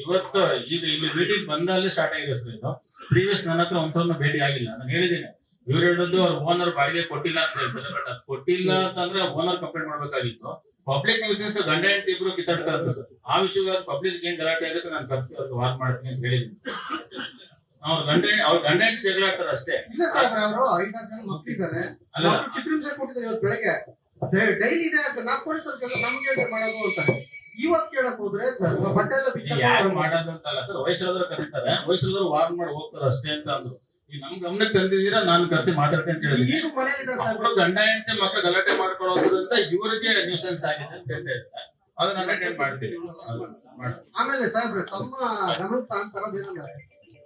ಇವತ್ತು ಈಗ ಇಲ್ಲಿ ಮೀಟಿಂಗ್ ಬಂದಲ್ಲಿ ಸ್ಟಾರ್ಟ್ ಆಗಿದೆ ಸರ್. ಇದು ಪ್ರೀವಿಯಸ್ ನನ್ನ ಹತ್ರ ಒಂದ್ಸಲ ಭೇಟಿ ಆಗಿಲ್ಲ. ನಾನು ಹೇಳಿದ್ದೀನಿ, ಇವ್ರು ಹೇಳೋದು ಅವ್ರ ಓನರ್ ಬಾಡಿಗೆ ಕೊಟ್ಟಿಲ್ಲ ಅಂತ ಹೇಳ್ತಾರೆ. ಬಟ್ ಅದು ಕೊಟ್ಟಿಲ್ಲ ಅಂತಂದ್ರೆ ಓನರ್ ಕಂಪ್ಲೇಂಟ್ ಮಾಡ್ಬೇಕಾಗಿತ್ತು. ಪಬ್ಲಿಕ್ ನ್ಯೂಸೆನ್ಸ್ ಗಂಡ ಹೆಂಡತಿ ಇಬ್ರು ಕಿತ್ತಾಡ್ತಾರೆ ಸರ್. ಆ ವಿಷಯವಾಗಿ ಪಬ್ಲಿಕ್ ಏನ್ ಗಲಾಟೆ ಆಗುತ್ತೆ ನಾನು ಕರ್ಸಿ ಅವ್ರಿಗೆ ವಾರ್ ಮಾಡ್ತೀನಿ ಅಂತ ಹೇಳಿದ್ದೀನಿ ಸರ್. ಅವ್ರ ಗಂಡ ಹೆಂಡತಿ ಜಗಳ ಆಡ್ತಾರೆ ಅಷ್ಟೇ. ಇಲ್ಲ ಸಾಹೇಬ್ರೆ, ಅವರು 5-6 ಜನ ಮಕ್ಕಳಿದ್ದಾರೆ. ಚಿತ್ರಹಿಂಸೆ ಕೊಟ್ಟಿದ್ದಾರೆ ಇವತ್ತು ಬೆಳಗ್ಗೆ. ಡೈಲಿ ಇದೆ ಅಂತ ನಾವು ಪೊಲೀಸರು ನಮ್ಗೆ ಮಾಡೋದು ಅಂತ ಇವತ್ತು ಕೇಳಕ್ ಹೋದ್ರೆ ಸರ್ ಬಟ್ಟೆ ಎಲ್ಲ ಬಿಚ್ಚ ಯಾರು ಮಾಡೋದು ಅಂತಲ್ಲ ಸರ್. ವಯಸ್ಸಾದ್ರು ಕರೀತಾರೆ, ವಯಸ್ಸಾದ್ರು ವಾರ್ ಮಾಡಿ ಹೋಗ್ತಾರೆ ಅಷ್ಟೇ ಅಂತ ಅಂದ್ರು. ಈಗ ನಮ್ ಗಮನಕ್ಕೆ ತಂದಿದ್ದೀರಾ, ನಾನು ಕರ್ಸಿ ಮಾತಾಡ್ತೀನಿ ಅಂತ ಹೇಳಿದ್ದೀನಿ. ಈಗ ಮನೇಲಿದ್ದಾರೆ ಸಾಹೇಬ್ರು. ಗಂಡ ಹೆಂಡತಿ ಮಕ್ಕಳು ಗಲಾಟೆ ಮಾಡ್ಕೊಳ್ಳೋದ್ರಿಂದ ಇವರಿಗೆ ನ್ಯೂಸೆನ್ಸ್ ಆಗಿದೆ ಅಂತ ಹೇಳ್ತಾ ಇದ್ದಾರೆ. ಅದನ್ನ ಅಟೆಂಡ್ ಮಾಡ್ತೀವಿ. ಆಮೇಲೆ ಸಾಹೇಬ್ರೆ, ತಮ್ಮ ಗಮನಕ್ಕೆ ತರೋದು ಏನಂದ್ರೆ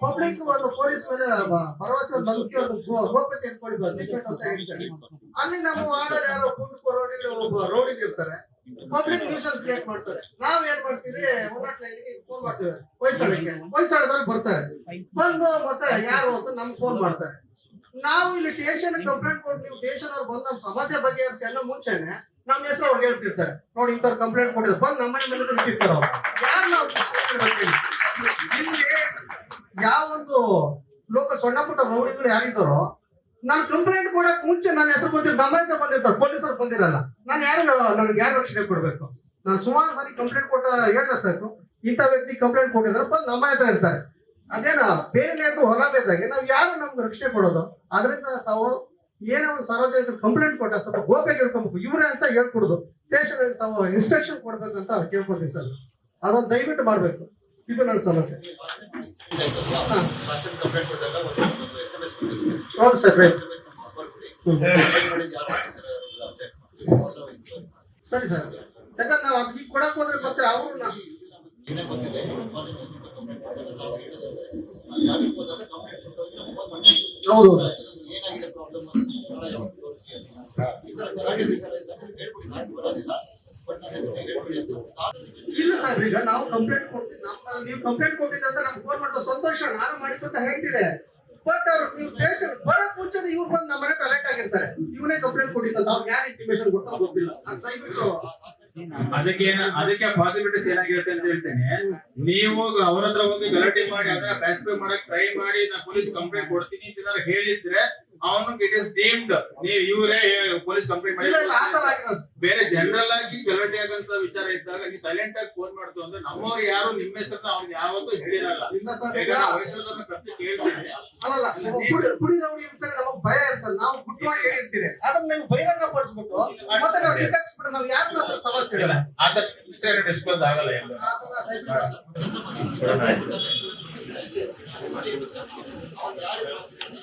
ಪಬ್ಲಿಕ್ ಒಂದು ಪೊಲೀಸ್ ಮೇಲೆ ಭರವಸೆ, ಒಂದು ನಂಬಿಕೆ, ಒಂದು ಗೋಪ್ಯತೆ ಇಟ್ಕೊಂಡು ಅಂತ ಹೇಳ್ತಾರೆ. ಅಲ್ಲಿ ನಮ್ಮ ವಾರ್ಡಲ್ಲಿ ಯಾರೋ ಒಬ್ಬ ರೋಡಿಗೆ ಇರ್ತಾರೆ, ಪಬ್ಲಿಕ್ ನ್ಯೂಸೆನ್ಸ್ ಕ್ರಿಯೇಟ್ ಮಾಡ್ತಾರೆ. ನಾವ್ ಏನ್ ಮಾಡ್ತೀವಿ, ಫೋನ್ ಮಾಡ್ತೀವಿ ವಯಸ್ಸಾಳದವ್ರು ಬರ್ತಾರೆ. ಬಂದು ಮತ್ತೆ ಯಾರು ಅಂತ ನಮ್ಗೆ ಫೋನ್ ಮಾಡ್ತಾರೆ. ನಾವು ಇಲ್ಲಿ ಸ್ಟೇಷನ್ ಕಂಪ್ಲೇಂಟ್ ಕೊಟ್ಟು ನೀವು ಸ್ಟೇಷನ್ ಅವ್ರು ಬಂದು ನಮ್ಮ ಸಮಸ್ಯೆ ಬಗೆಹರಿಸಿ ಎಲ್ಲ ಮುಂಚೆನೆ ನಮ್ಮ ಹೆಸರು ಅವ್ರಿಗೆ ಹೇಳ್ತಿರ್ತಾರೆ. ನೋಡಿ ಇಂಥವ್ರು ಕಂಪ್ಲೇಂಟ್ ಕೊಟ್ಟಿದ್ರು, ಬಂದು ನಮ್ಮ ಮನೆ ಮೇಲೆ ನಿಂತಿರ್ತಾರೆ. ಅವ್ರು ಯಾರು ನಾವು ಇಲ್ಲಿ ಯಾವ ಒಂದು ಲೋಕಲ್ ಸಣ್ಣ ಪುಟ್ಟ ರೌಡಿಗಳು ಯಾರಿದ್ದಾರೋ ನಾನು ಕಂಪ್ಲೇಂಟ್ ಕೊಡಕ್ ಮುಂಚೆ ನನ್ನ ಹೆಸರು ಬಂದಿರ್ತಾರೆ, ನಮ್ಮ ಹತ್ರ ಬಂದಿರ್ತಾರೆ, ಪೊಲೀಸರು ಬಂದಿರಲ್ಲ. ನಾನು ನನ್ಗೆ ಯಾರು ರಕ್ಷಣೆ ಕೊಡ್ಬೇಕು? ನಾನು ಸುಮಾರು ಸಾರಿ ಕಂಪ್ಲೇಂಟ್ ಕೊಟ್ಟ ಹೇಳ್ದೆ ಸಾಕು, ಇಂಥ ವ್ಯಕ್ತಿ ಕಂಪ್ಲೇಂಟ್ ಕೊಟ್ಟಿದ್ರೆ ಬಂದು ನಮ್ಮ ಹತ್ರ ಇರ್ತಾರೆ. ಅದೇನ ಬೇರೆ ಹೊಲ ಬೇದಾಗೆ ನಾವು ಯಾರು ನಮ್ಗೆ ರಕ್ಷಣೆ ಕೊಡೋದು? ಅದರಿಂದ ತಾವು ಏನೋ ಒಂದು ಸಾರ್ವಜನಿಕರು ಕಂಪ್ಲೇಂಟ್ ಕೊಟ್ಟ ಸ್ವಲ್ಪ ಗೋಪ್ಯಾಗ ಹೇಳ್ಕೊಬೇಕು. ಇವ್ರೇ ಅಂತ ಹೇಳ್ಕೊಡುದು, ಸ್ಟೇಷನ್ ತಾವು ಇನ್ಸ್ಟ್ರಕ್ಷನ್ ಕೊಡ್ಬೇಕಂತ ಅದು ಕೇಳ್ಕೊತೀವಿ ಸರ್. ಅದೊಂದು ದಯವಿಟ್ಟು ಮಾಡ್ಬೇಕು. ಇದು ನನ್ನ ಸಮಸ್ಯೆ. ಹೌದು ಸರ್, ಸರಿ ಸರ್. ಯಾಕಂದ್ರೆ ನಾವು ಅದಕ್ಕೆ ಕೊಡಕ್ ಹೋದ್ರೆ ಮತ್ತೆ ಅವರು ಹೌದು ಸಾಹೇಬ್ರ, ಈಗ ನಾವು ಕಂಪ್ಲೇಂಟ್ ಕೊಡ್ತೀವಿ, ನೀವು ಕಂಪ್ಲೇಂಟ್ ಕೊಟ್ಟಿದ್ದ ಅಂತ ನಮ್ಗೆ ಫೋನ್ ಮಾಡ್ತಾರೆ, ಸಂತೋಷ ನಾನು ಮಾಡಿದ್ದು ಅಂತ ಹೇಳ್ತೀರಿ. ಬಟ್ ಅವ್ರು ನೀವು ಸ್ಟೇಷನ್ ಬರಕ್ ಮುಂಚೆ ಇವ್ರು ಬಂದು ನಮ್ಮ ಮನೆ ಅಲರ್ಟ್ ಆಗಿರ್ತಾರೆ, ಇವನೇ ಕಂಪ್ಲೇಂಟ್ ಕೊಟ್ಟಿದ್ದ, ಅವ್ರಿಗೆ ಯಾರು ಇಂಟಿಮೇಷನ್ ಕೊಡ್ತಾ ಗೊತ್ತಿಲ್ಲ ಅಂತ ದಯವಿಟ್ಟು. ಅದಕ್ಕೆ ಪಾಸಿಬಿಲಿಟೀಸ್ ಏನಾಗಿರುತ್ತೆ ಅಂತ ಹೇಳ್ತೇನೆ. ನೀವು ಅವ್ರ ಹತ್ರ ಹೋಗಿ ಗಲಾಟೆ ಮಾಡಿ ಅದನ್ನ ಪ್ಯಾಸಿಫೈ ಮಾಡಕ್ ಟ್ರೈ ಮಾಡಿ ನಾ ಪೊಲೀಸ್ ಕಂಪ್ಲೇಂಟ್ ಕೊಡ್ತೀನಿ ಅಂತ ಹೇಳಿದ್ರೆ ಅವನು ಇಟ್ ಇಸ್ ಡೀಮ್ಡ್ ನೀವು ಇವರೇ ಪೊಲೀಸ್ ಕಂಪ್ಲೇಂಟ್ ಮಾಡಿ. ಬೇರೆ ಜನರಲ್ ಆಗಿ ಗಲಾಟೆ ಆಗಂತ ವಿಚಾರ ಇದ್ದಾಗ ನೀವು ಸೈಲೆಂಟ್ ಆಗಿ ಫೋನ್ ಮಾಡ್ತು ಅಂದ್ರೆ ನಮ್ಮವ್ರು ಯಾರು ನಿಮ್ಮ ಹೆಸರನ್ನ ಅವ್ರಿಗೆ ಯಾವತ್ತೂ ಹೇಳಿರಲ್ಲ. ವಯಸ್ಸನ್ನ ಕರ್ಸಿ ಕೇಳ್ತೀನಿ. ಪುಡಿ ರೌಡಿ ಇರ್ತಾರೆ, ನಮಗ್ ಭಯ ಇರ್ತದೆ, ನಾವು ಗುಟ್ಟವಾಗಿ ಹೇಳಿರ್ತೀರಿ, ಅದನ್ನ ನೀವು ಬಹಿರಂಗ ಪಡಿಸ್ಬಿಟ್ಟು ಮತ್ತೆ ನಾವು ಸಿಕ್ಕಾಕ್ಸ್ಬಿಟ್ರೆ ನಾವು ಯಾರು ಸಮಸ್ಯೆ ಇಲ್ಲ. ಆತರ ಡಿಸ್ಕ್ಲೋಸ್ ಆಗಲ್ಲ.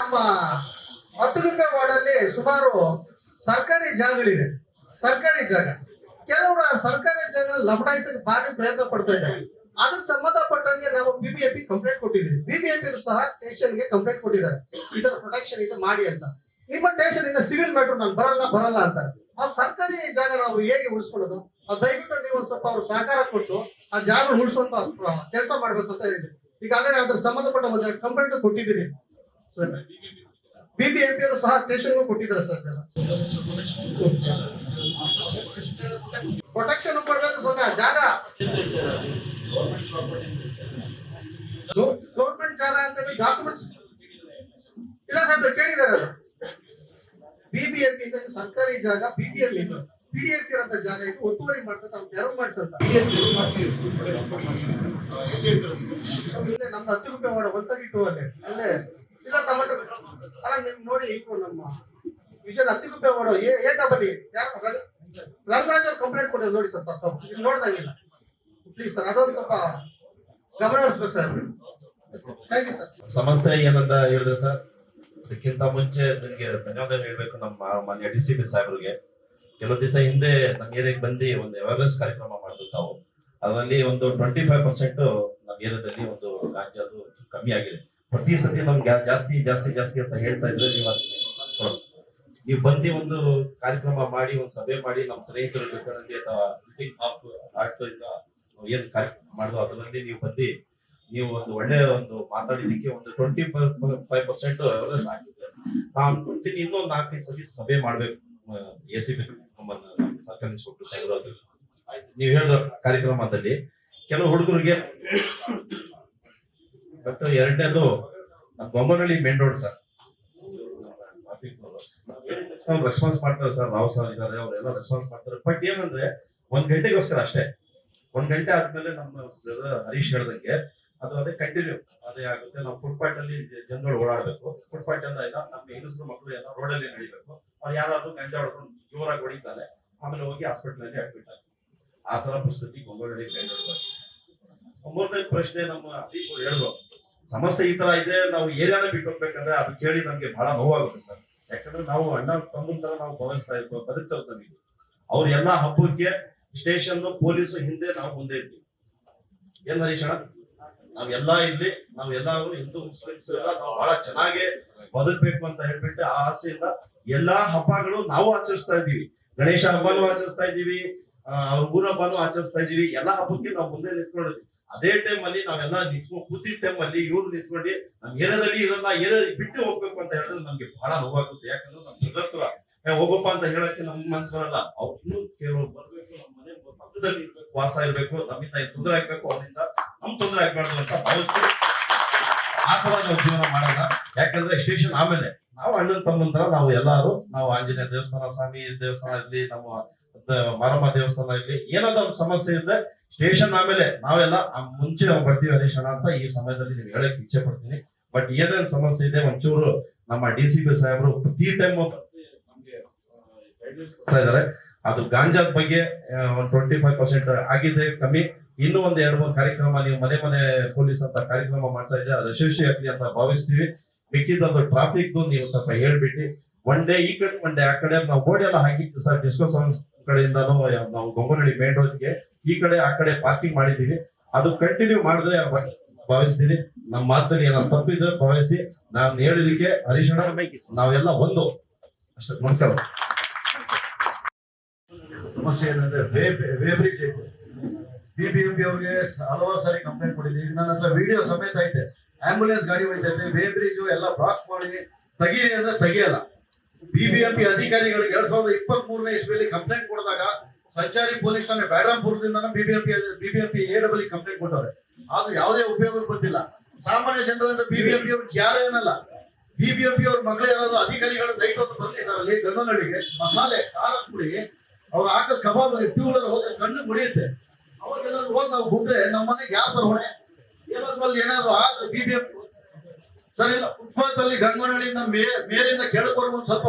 ನಮ್ಮ 10 ರೂಪಾಯಿ ವಾರ್ಡಲ್ಲಿ ಸುಮಾರು ಸರ್ಕಾರಿ ಜಾಗಗಳಿದೆ. ಸರ್ಕಾರಿ ಜಾಗ ಕೆಲವರು ಆ ಸರ್ಕಾರಿ ಜಾಗ ಲಬಡಾಯಿಸಕ್ಕೆ ಭಾರಿ ಪ್ರಯತ್ನ ಪಡ್ತಾ ಇದ್ದಾರೆ. ಅದಕ್ಕೆ ಸಂಬಂಧಪಟ್ಟಂಗೆ ನಾವು ಬಿಬಿಎಂಪಿ ಕಂಪ್ಲೇಂಟ್ ಕೊಟ್ಟಿದ್ದೀವಿ. ಬಿಬಿಎಂಪಿ ಸಹ ಸ್ಟೇಷನ್ಗೆ ಕಂಪ್ಲೇಂಟ್ ಕೊಟ್ಟಿದ್ದಾರೆ, ಇದರ ಪ್ರೊಟೆಕ್ಷನ್ ಇದು ಮಾಡಿ ಅಂತ. ನಿಮ್ಮ ಸ್ಟೇಷನ್ ಇಂದ ಸಿವಿಲ್ ಮ್ಯಾಟರ್ ನಾನು ಬರಲ್ಲ ಅಂತಾರೆ. ಆ ಸರ್ಕಾರಿ ಜಾಗ ನಾವು ಹೇಗೆ ಉಳಿಸ್ಕೊಳ್ಳೋದು? ದಯವಿಟ್ಟು ನೀವು ಸ್ವಲ್ಪ ಅವ್ರು ಸಹಕಾರ ಕೊಟ್ಟು ಆ ಜಾಗ ಉಳಿಸುವಂತ ಕೆಲಸ ಮಾಡ್ಬೇಕು ಅಂತ ಹೇಳಿದ್ವಿ. ಈಗಾಗಲೇ ಅದ್ರ ಸಂಬಂಧಪಟ್ಟ ಒಂದು ಕಂಪ್ಲೇಂಟ್ ಕೊಟ್ಟಿದ್ದೀರಿ ಸರ್. ಬಿಬಿಎಂಪಿ ಅವರು ಸಹ ಸ್ಟೇಷನ್ಗೂ ಕೊಟ್ಟಿದ್ದಾರೆ ಸರ್. ಪ್ರೊಟೆಕ್ಷನ್ ಕೊಡ್ಬೇಕು ಸ್ವಲ್ಪ ಜಾಗ. ಗೌರ್ಮೆಂಟ್ ಜಾಗ ಅಂತ ಡಾಕ್ಯುಮೆಂಟ್ಸ್ ಇಲ್ಲ ಸರ್, ಕೇಳಿದ್ದಾರೆ. ಅದು ಬಿಬಿಎಂಪಿ ಅಂತ ಸರ್ಕಾರಿ ಜಾಗ, ಬಿಬಿಎಂಪಿ PDX ಇರೋಂಥ ಜಾಗ ಇದು ಒತ್ತುವರಿ ಮಾಡ್ತಾರೆ, ಅವ್ರು ತೆರವು ಮಾಡಿಸಂತ. ಇಲ್ಲೇ ನಮ್ಮ 10 ರೂಪಾಯಿ ವಾರ್ಡ್ 132 ಅಲ್ಲಿ ಅಲ್ಲೇ ಇಲ್ಲ ಟಮಾಟೋ ಅಲ್ಲ ನಿಮ್ ನೋಡಿ ಇವ್ರು ನಮ್ಮ ವಿಜಯ್ 10 ರೂಪಾಯಿ ವಾರ್ಡ್ A ಯಾರು ರಂಗರಾಜ್ ಅವ್ರು ಕಂಪ್ಲೇಂಟ್ ಕೊಡೋದು ನೋಡಿ ಸರ್, ತಪ್ಪು ನೋಡ್ದಾಗಿಲ್ಲ ಪ್ಲೀಸ್ ಸರ್, ಅದೊಂದು ಸ್ವಲ್ಪ ಗಮನ ಹರಿಸ್ಬೇಕು ಸರ್. Thank you sir. ಸಮಸ್ಯೆ ಏನಂತ ಹೇಳಿದ್ರೆ ಸರ್, ಅದಕ್ಕಿಂತ ಮುಂಚೆ ನನಗೆ ಧನ್ಯವಾದ ಹೇಳ್ಬೇಕು ನಮ್ಮ ಮಾನ್ಯ DCP ಸಾಹೇಬ್ರಿಗೆ. ಕೆಲವು ದಿವಸ ಹಿಂದೆ ನಮ್ಮ ಏರಿಯಾಗೆ ಬಂದು ಒಂದು ಅವೇರ್ನೆಸ್ ಕಾರ್ಯಕ್ರಮ ಮಾಡಿದ್ರು ತಾವು. ಅದರಲ್ಲಿ ಒಂದು 25% ನಮ್ಮ ಏರಿಯಾದಲ್ಲಿ ಒಂದು ಗಾಂಜಾದು ಕಮ್ಮಿ ಆಗಿದೆ. ಪ್ರತಿ ಸತಿ ನಮ್ಗೆ ಜಾಸ್ತಿ ಅಂತ ಹೇಳ್ತಾ ಇದ್ರೆ ನೀವು ಬಂದು ಒಂದು ಕಾರ್ಯಕ್ರಮ ಮಾಡಿ ಒಂದು ಸಭೆ ಮಾಡಿ ನಮ್ಮ ಸ್ನೇಹಿತರ ಜೊತೆನಲ್ಲಿ ಅಥವಾ ಏನ್ ಕಾರ್ಯಕ್ರಮ ಮಾಡೋದು ಅದರಲ್ಲಿ ನೀವು ಬಂದು ನೀವು ಒಂದು ಒಳ್ಳೆ ಒಂದು ಮಾತಾಡಿದಕ್ಕೆ ಒಂದು 25% ಅವೇರ್ನೆಸ್ ಆಗಿದೆ. ನಾನು ಬರ್ತೀನಿ, ಇನ್ನೊಂದು 4-5 ಸಲ ಸಭೆ ಮಾಡ್ಬೇಕು. ACP ಸರ್ಕಾರಿ ಇನ್ಸ್ಪೆಕ್ಟರ್ ಸಾಹೇಬರು ನೀವು ಹೇಳಿದ ಕಾರ್ಯಕ್ರಮದಲ್ಲಿ ಕೆಲವು ಹುಡುಗರಿಗೆ. ಬಟ್ ಎರಡನೇದು ನಮ್ಮ Bommanahalli main road sir, response ಮಾಡ್ತಾರೆ ಸರ್, ರಾವ್ ಸರ್ ಇದಾರೆ, ಅವರೆಲ್ಲ ರೆಸ್ಪಾನ್ಸ್ ಮಾಡ್ತಾರೆ. ಬಟ್ ಏನಂದ್ರೆ 1 ಗಂಟೆಗೋಸ್ಕರ ಅಷ್ಟೇ. 1 ಗಂಟೆ ಆದ್ಮೇಲೆ ನಮ್ಮ ಹರೀಶ್ ಹೇಳ್ದಂಗೆ ಅದು ಅದೇ ಕಂಟಿನ್ಯೂ ಅದೇ ಆಗುತ್ತೆ. ನಾವು ಫುಟ್ಪಾತ್ ಅಲ್ಲಿ ಜನಗಳು ಓಡಾಡ್ಬೇಕು. ಫುಟ್ಪಾತ್ ಎಲ್ಲ ಇಲ್ಲ, ನಮ್ಮ ಹೆಂಗಸರು ಮಕ್ಕಳು ಎಲ್ಲ ರೋಡಲ್ಲಿ ನಡಿಬೇಕು. ಅವ್ರು ಯಾರಾದ್ರೂ ಗಂಜಾ ಹೊಡ್ಕೊಂಡು ಜೋರಾಗಿ ಹೊಡಿತಾರೆ, ಆಮೇಲೆ ಹೋಗಿ ಹಾಸ್ಪಿಟಲ್ ಅಲ್ಲಿ ಅಡ್ಮಿಟ್ ಆಗಿ ಆ ತರ ಪರಿಸ್ಥಿತಿ ಗೊಂಗೋಳಿ. ಮೂರನೇ ಪ್ರಶ್ನೆ ನಮ್ಮ ಹರೀಶ್ ಅವ್ರು ಹೇಳಿದ್ರು, ಸಮಸ್ಯೆ ಈ ತರ ಇದೆ, ನಾವು ಏರಿಯಾನ ಬಿಟ್ಟು ಹೋಗ್ಬೇಕಂದ್ರೆ ಅದು ಕೇಳಿ ನಮ್ಗೆ ಬಹಳ ನೋವಾಗುತ್ತೆ ಸರ್. ಯಾಕಂದ್ರೆ ನಾವು ಅಣ್ಣ ತಮ್ಮನ ತರ ನಾವು ಭಾವಿಸ್ತಾ ಇರ್ತೀವಿ, ಬದುಕ್ತಾ ಇರ್ತೀವಿ. ಅವ್ರ ಎಲ್ಲಾ ಹಬ್ಬಕ್ಕೆ ಸ್ಟೇಷನ್ ಪೊಲೀಸು ಹಿಂದೆ, ನಾವು ಮುಂದೆ ಇರ್ತೀವಿ. ಏನ್ ಹರೀಶ್ ಅಣ್ಣ, ನಾವೆಲ್ಲ ಇಲ್ಲಿ ನಾವೆಲ್ಲರೂ ಹಿಂದೂ ಮುಸ್ಲಿಮ್ಸ್ ಎಲ್ಲ ನಾವು ಬಹಳ ಚೆನ್ನಾಗಿ ಬದುಕ್ಬೇಕು ಅಂತ ಹೇಳ್ಬಿಟ್ಟು ಆ ಆಸೆಯಿಂದ ಎಲ್ಲಾ ಹಬ್ಬಗಳು ನಾವು ಆಚರಿಸ್ತಾ ಇದ್ದೀವಿ. ಗಣೇಶ ಹಬ್ಬನೂ ಆಚರಿಸ್ತಾ ಇದ್ದೀವಿ, ಅವ್ರ ಊರ ಹಬ್ಬನೂ ಆಚರಿಸ್ತಾ ಇದೀವಿ. ಎಲ್ಲಾ ಹಬ್ಬಕ್ಕೆ ನಾವು ಮುಂದೆ ನಿಂತ್ಕೊಂಡಿದ್ವಿ. ಅದೇ ಟೈಮ್ ಅಲ್ಲಿ ನಾವೆಲ್ಲ ನಿಂತ್ಕೊಂಡು ಕೂತಿದ್ದ ಟೈಮ್ ಅಲ್ಲಿ ಇವ್ರು ನಿಂತ್ಕೊಂಡು ನಮ್ ಏರಿಯಾದಲ್ಲಿ ಇರಲ್ಲ, ಏರಿಯಾ ಬಿಟ್ಟು ಹೋಗ್ಬೇಕು ಅಂತ ಹೇಳಿದ್ರೆ ನಮ್ಗೆ ಬಹಳ ನೋವಾಗುತ್ತೆ. ಯಾಕಂದ್ರೆ ನಮ್ ನಿರತ್ರ ಹೋಗಪ್ಪ ಅಂತ ಹೇಳಕ್ಕೆ ನಮ್ ಮನ್ಸು ಬರಲ್ಲ. ಅವ್ರು ಕೆಲವರು ಬರ್ಬೇಕು, ನಮ್ಮ ಮನೆ ಪಕ್ಕದಲ್ಲಿ ಇರ್ಬೇಕು, ವಾಸ ಇರ್ಬೇಕು, ನಮ್ಮಿಂದ ತೊಂದರೆ ಆಗ್ಬೇಕು, ಅವರಿಂದ ನಮ್ ತೊಂದರೆ ಆಗ್ಬಾರ್ದು ಅಂತ ಭಾವಿಸ್ತೀವಿ. ಆ ತರ ನಾವು ಜೀವನ ಮಾಡಲ್ಲ. ಯಾಕಂದ್ರೆ ಸ್ಟೇಷನ್ ಆಮೇಲೆ ನಾವು ಅಣ್ಣನ ತಮ್ಮನ ತರ ನಾವು ಎಲ್ಲಾರು ನಾವು ಆಂಜನೇಯ ದೇವಸ್ಥಾನ, ಸ್ವಾಮಿ ದೇವಸ್ಥಾನ ಇರ್ಲಿ, ನಮ್ಮ ಮಾರಮ್ಮ ದೇವಸ್ಥಾನ ಇರ್ಲಿ, ಏನಾದ್ರು ಒಂದು ಸಮಸ್ಯೆ ಇದ್ರೆ ಸ್ಟೇಷನ್ ಆಮೇಲೆ ನಾವೆಲ್ಲ ಮುಂಚೆ ನಾವು ಬರ್ತೀವಿ ಹರೀಶ್ ಅಣ್ಣ ಅಂತ ಈ ಸಮಯದಲ್ಲಿ ನೀವು ಹೇಳಕ್ ಇಚ್ಛೆ ಪಡ್ತೀನಿ. ಬಟ್ ಏನೇನ್ ಸಮಸ್ಯೆ ಇದೆ ಒಂಚೂರು ನಮ್ಮ DCP ಸಾಹೇಬರು ಪ್ರತಿ ಟೈಮ್ ನಮ್ಗೆ ಕೊಡ್ತಾ ಇದಾರೆ. ಅದು ಗಾಂಜಾದ ಬಗ್ಗೆ ಒಂದು 25% ಆಗಿದೆ ಕಮ್ಮಿ. ಇನ್ನೂ ಒಂದು 2-3 ಕಾರ್ಯಕ್ರಮ ನೀವು ಮನೆ ಪೊಲೀಸ್ ಅಂತ ಕಾರ್ಯಕ್ರಮ ಮಾಡ್ತಾ ಇದ್ರೆ ಅದು ಯಶಸ್ವಿ ಆಗ್ಲಿ ಅಂತ ಭಾವಿಸ್ತೀವಿ. ಮಿಕ್ಕಿದ್ದು ಟ್ರಾಫಿಕ್ ನೀವು ಸ್ವಲ್ಪ ಹೇಳ್ಬಿಟ್ಟು ಒನ್ ಡೇ ಈ ಕಡೆ ಒನ್ ಡೇ ಆ ಕಡೆ ನಾವು ಬೋರ್ಡ್ ಎಲ್ಲ ಹಾಕಿದ್ವಿ ಸರ್. ಡಿಸ್ಕೋ ಸಾಂಗ್ಸ್ ಕಡೆಯಿಂದಾನು ನಾವು ಗೊಂಗೋನಹಳ್ಳಿ ಮೇನ್ ರೋಡ್ಗೆ ಈ ಕಡೆ ಆ ಕಡೆ ಪಾರ್ಕಿಂಗ್ ಮಾಡಿದೀವಿ. ಅದು ಕಂಟಿನ್ಯೂ ಮಾಡಿದ್ರೆ ಭಾವಿಸ್ತೀನಿ. ನಮ್ಮ ಮಾತಲ್ಲಿ ಏನೋ ತಪ್ಪಿದ್ರೆ ಭಾವಿಸಿ. ನಾನು ಹೇಳಿದಕ್ಕೆ ಹರೀಶ್ ಅಣ್ಣ ನಾವೆಲ್ಲ ಒಂದು ಅಷ್ಟೇ. ನಮಸ್ಕಾರ. ಸಮಸ್ಯೆ ಏನಂದ್ರೆ ವೇಬ್ರಿಜ್ ಐತೆ, BBMP ಅವ್ರಿಗೆ ಹಲವಾರು ಸಾರಿ ಕಂಪ್ಲೇಂಟ್ ಕೊಟ್ಟಿದ್ದೀವಿ. ನನ್ನ ಹತ್ರ ವಿಡಿಯೋ ಸಮೇತ ಐತೆ. ಆಂಬುಲೆನ್ಸ್ ಗಾಡಿ ಹೊಡಿತೈತೆ, ವೇ ಬ್ರಿಡ್ಜ್ ಎಲ್ಲ ಬ್ಲಾಕ್ ಮಾಡಿ ತೆಗೀರಿ ಅಂದ್ರೆ ತೆಗಿಯಲ್ಲ. BBMP ಅಧಿಕಾರಿಗಳಿಗೆ 2023ನೇ ಇಸ್ವಿಯಲ್ಲಿ ಕಂಪ್ಲೇಂಟ್ ಕೊಡಿದಾಗ ಸಂಚಾರಿ ಪೊಲೀಸ್ ಠಾಣೆ ಬ್ಯಾಡ್ರಾಂಪುರದಿಂದ BBMP AW ಕಂಪ್ಲೇಂಟ್ ಕೊಟ್ಟವ್ರೆ. ಆದ್ರೂ ಯಾವುದೇ ಉಪಯೋಗ ಬರ್ತಿಲ್ಲ. ಸಾಮಾನ್ಯ ಜನರಿಂದ BBMP ಅವ್ರಿಗೆ ಯಾರು ಏನಲ್ಲ. BBMP ಅವ್ರ ಮಕ್ಕಳು ಯಾರಾದ್ರೂ ಅಧಿಕಾರಿಗಳು ನೈಟ್ ಹೊತ್ತು ಬರ್ಲಿ ಸರ್ ಅಲ್ಲಿ ಗಂಗನಹಳ್ಳಿಗೆ ಮಸಾಲೆ ಖಾರ ಪುಡಿ ಅವ್ರು ಹಾಕೋ ಕಬಾಬ್ ಟೂ ವೀಲರ್ ಹೋದ್ರೆ ಕಣ್ಣು ಮುಡಿಯುತ್ತೆ. ಅವಾಗೆಲ್ಲ ಹೋಗಿ ನಾವು ಬಂದ್ರೆ ನಮ್ಮ ಮನೆಗೆ ಯಾರು ಬರೋಣೆ ಏನಾದ್ರು ಅಲ್ಲಿ ಏನಾದ್ರು ಆದ್ರೆ BBMP ಸರ್ ಇಲ್ಲ. ಫುಟ್ಪಾತ್ ಅಲ್ಲಿ ಗಂಗನಹಳ್ಳಿಯಿಂದ ಮೇಲಿಂದ ಕೆಳಗೆ ಒಂದ್ ಸ್ವಲ್ಪ